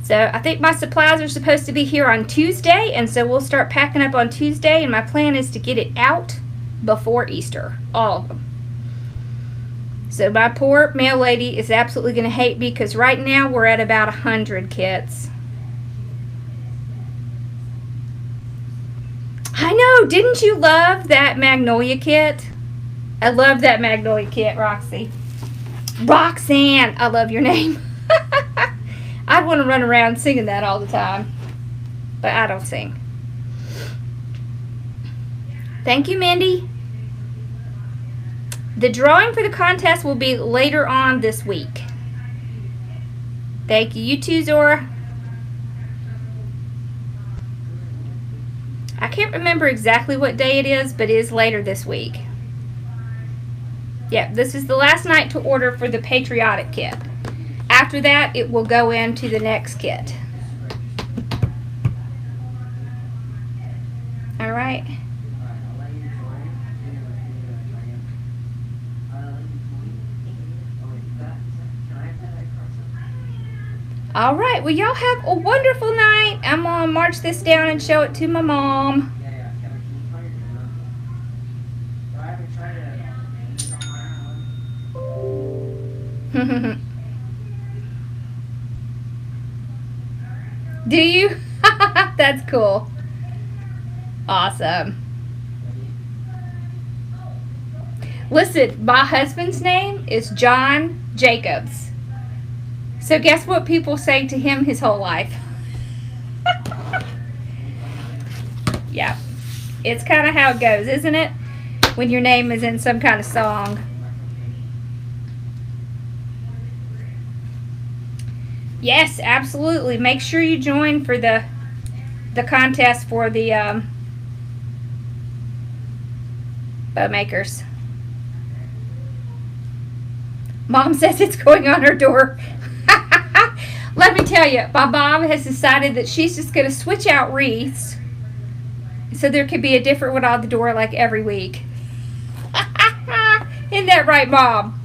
So I think my supplies are supposed to be here on Tuesday, and so we'll start packing up on Tuesday, and my plan is to get it out before Easter. All of them. So my poor mail lady is absolutely going to hate me because right now we're at about 100 kits. I know, didn't you love that Magnolia kit? I love that Magnolia kit, Roxy. Roxanne, I love your name. I'd want to run around singing that all the time, but I don't sing. Thank you, Mindy. The drawing for the contest will be later on this week. Thank you. You too, Zora. I can't remember exactly what day it is, but it is later this week. Yep, this is the last night to order for the Patriotic kit. After that, it will go into the next kit. All right. All right. Well, y'all have a wonderful night. I'm going to march this down and show it to my mom. Do you? That's cool. Awesome. Listen, my husband's name is John Jacobs. So guess what people say to him his whole life? Yeah. It's kind of how it goes, isn't it? When your name is in some kind of song. Yes, absolutely. Make sure you join for the contest for the bow makers. Mom says it's going on her door. Let me tell you, my mom has decided that she's just going to switch out wreaths so there could be a different one on the door like every week. Isn't that right, Mom?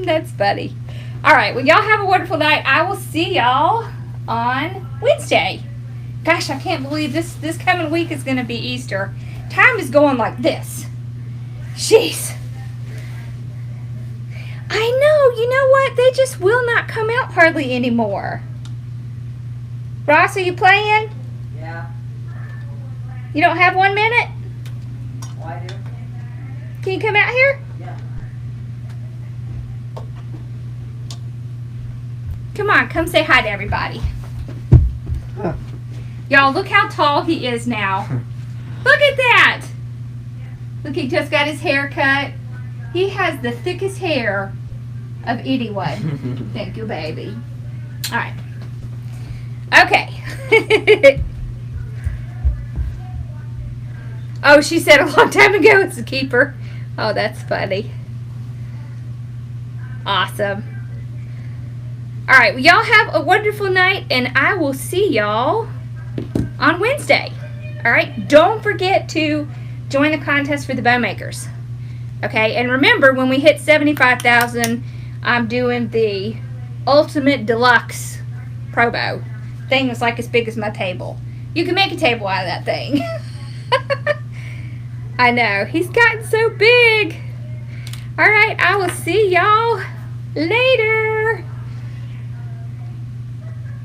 That's funny. All right, well, y'all have a wonderful night. I will see y'all on Wednesday. Gosh, I can't believe this coming week is going to be Easter. Time is going like this. Jeez. I know. You know what? They just will not come out hardly anymore. Ross, are you playing? Yeah. You don't have 1 minute? Oh, I do? Can you come out here? Yeah. Come on, come say hi to everybody. Y'all, look how tall he is now. Look at that. Look, he just got his hair cut. He has the thickest hair of anyone. Thank you, baby. All right. Okay. Oh, she said a long time ago it's a keeper. Oh, that's funny. Awesome. All right, well, y'all have a wonderful night, and I will see y'all on Wednesday. All right, don't forget to join the contest for the bow makers. Okay, and remember, when we hit 75,000, I'm doing the ultimate deluxe pro bow. Thing is like as big as my table. You can make a table out of that thing. I know, he's gotten so big. All right, I will see y'all later.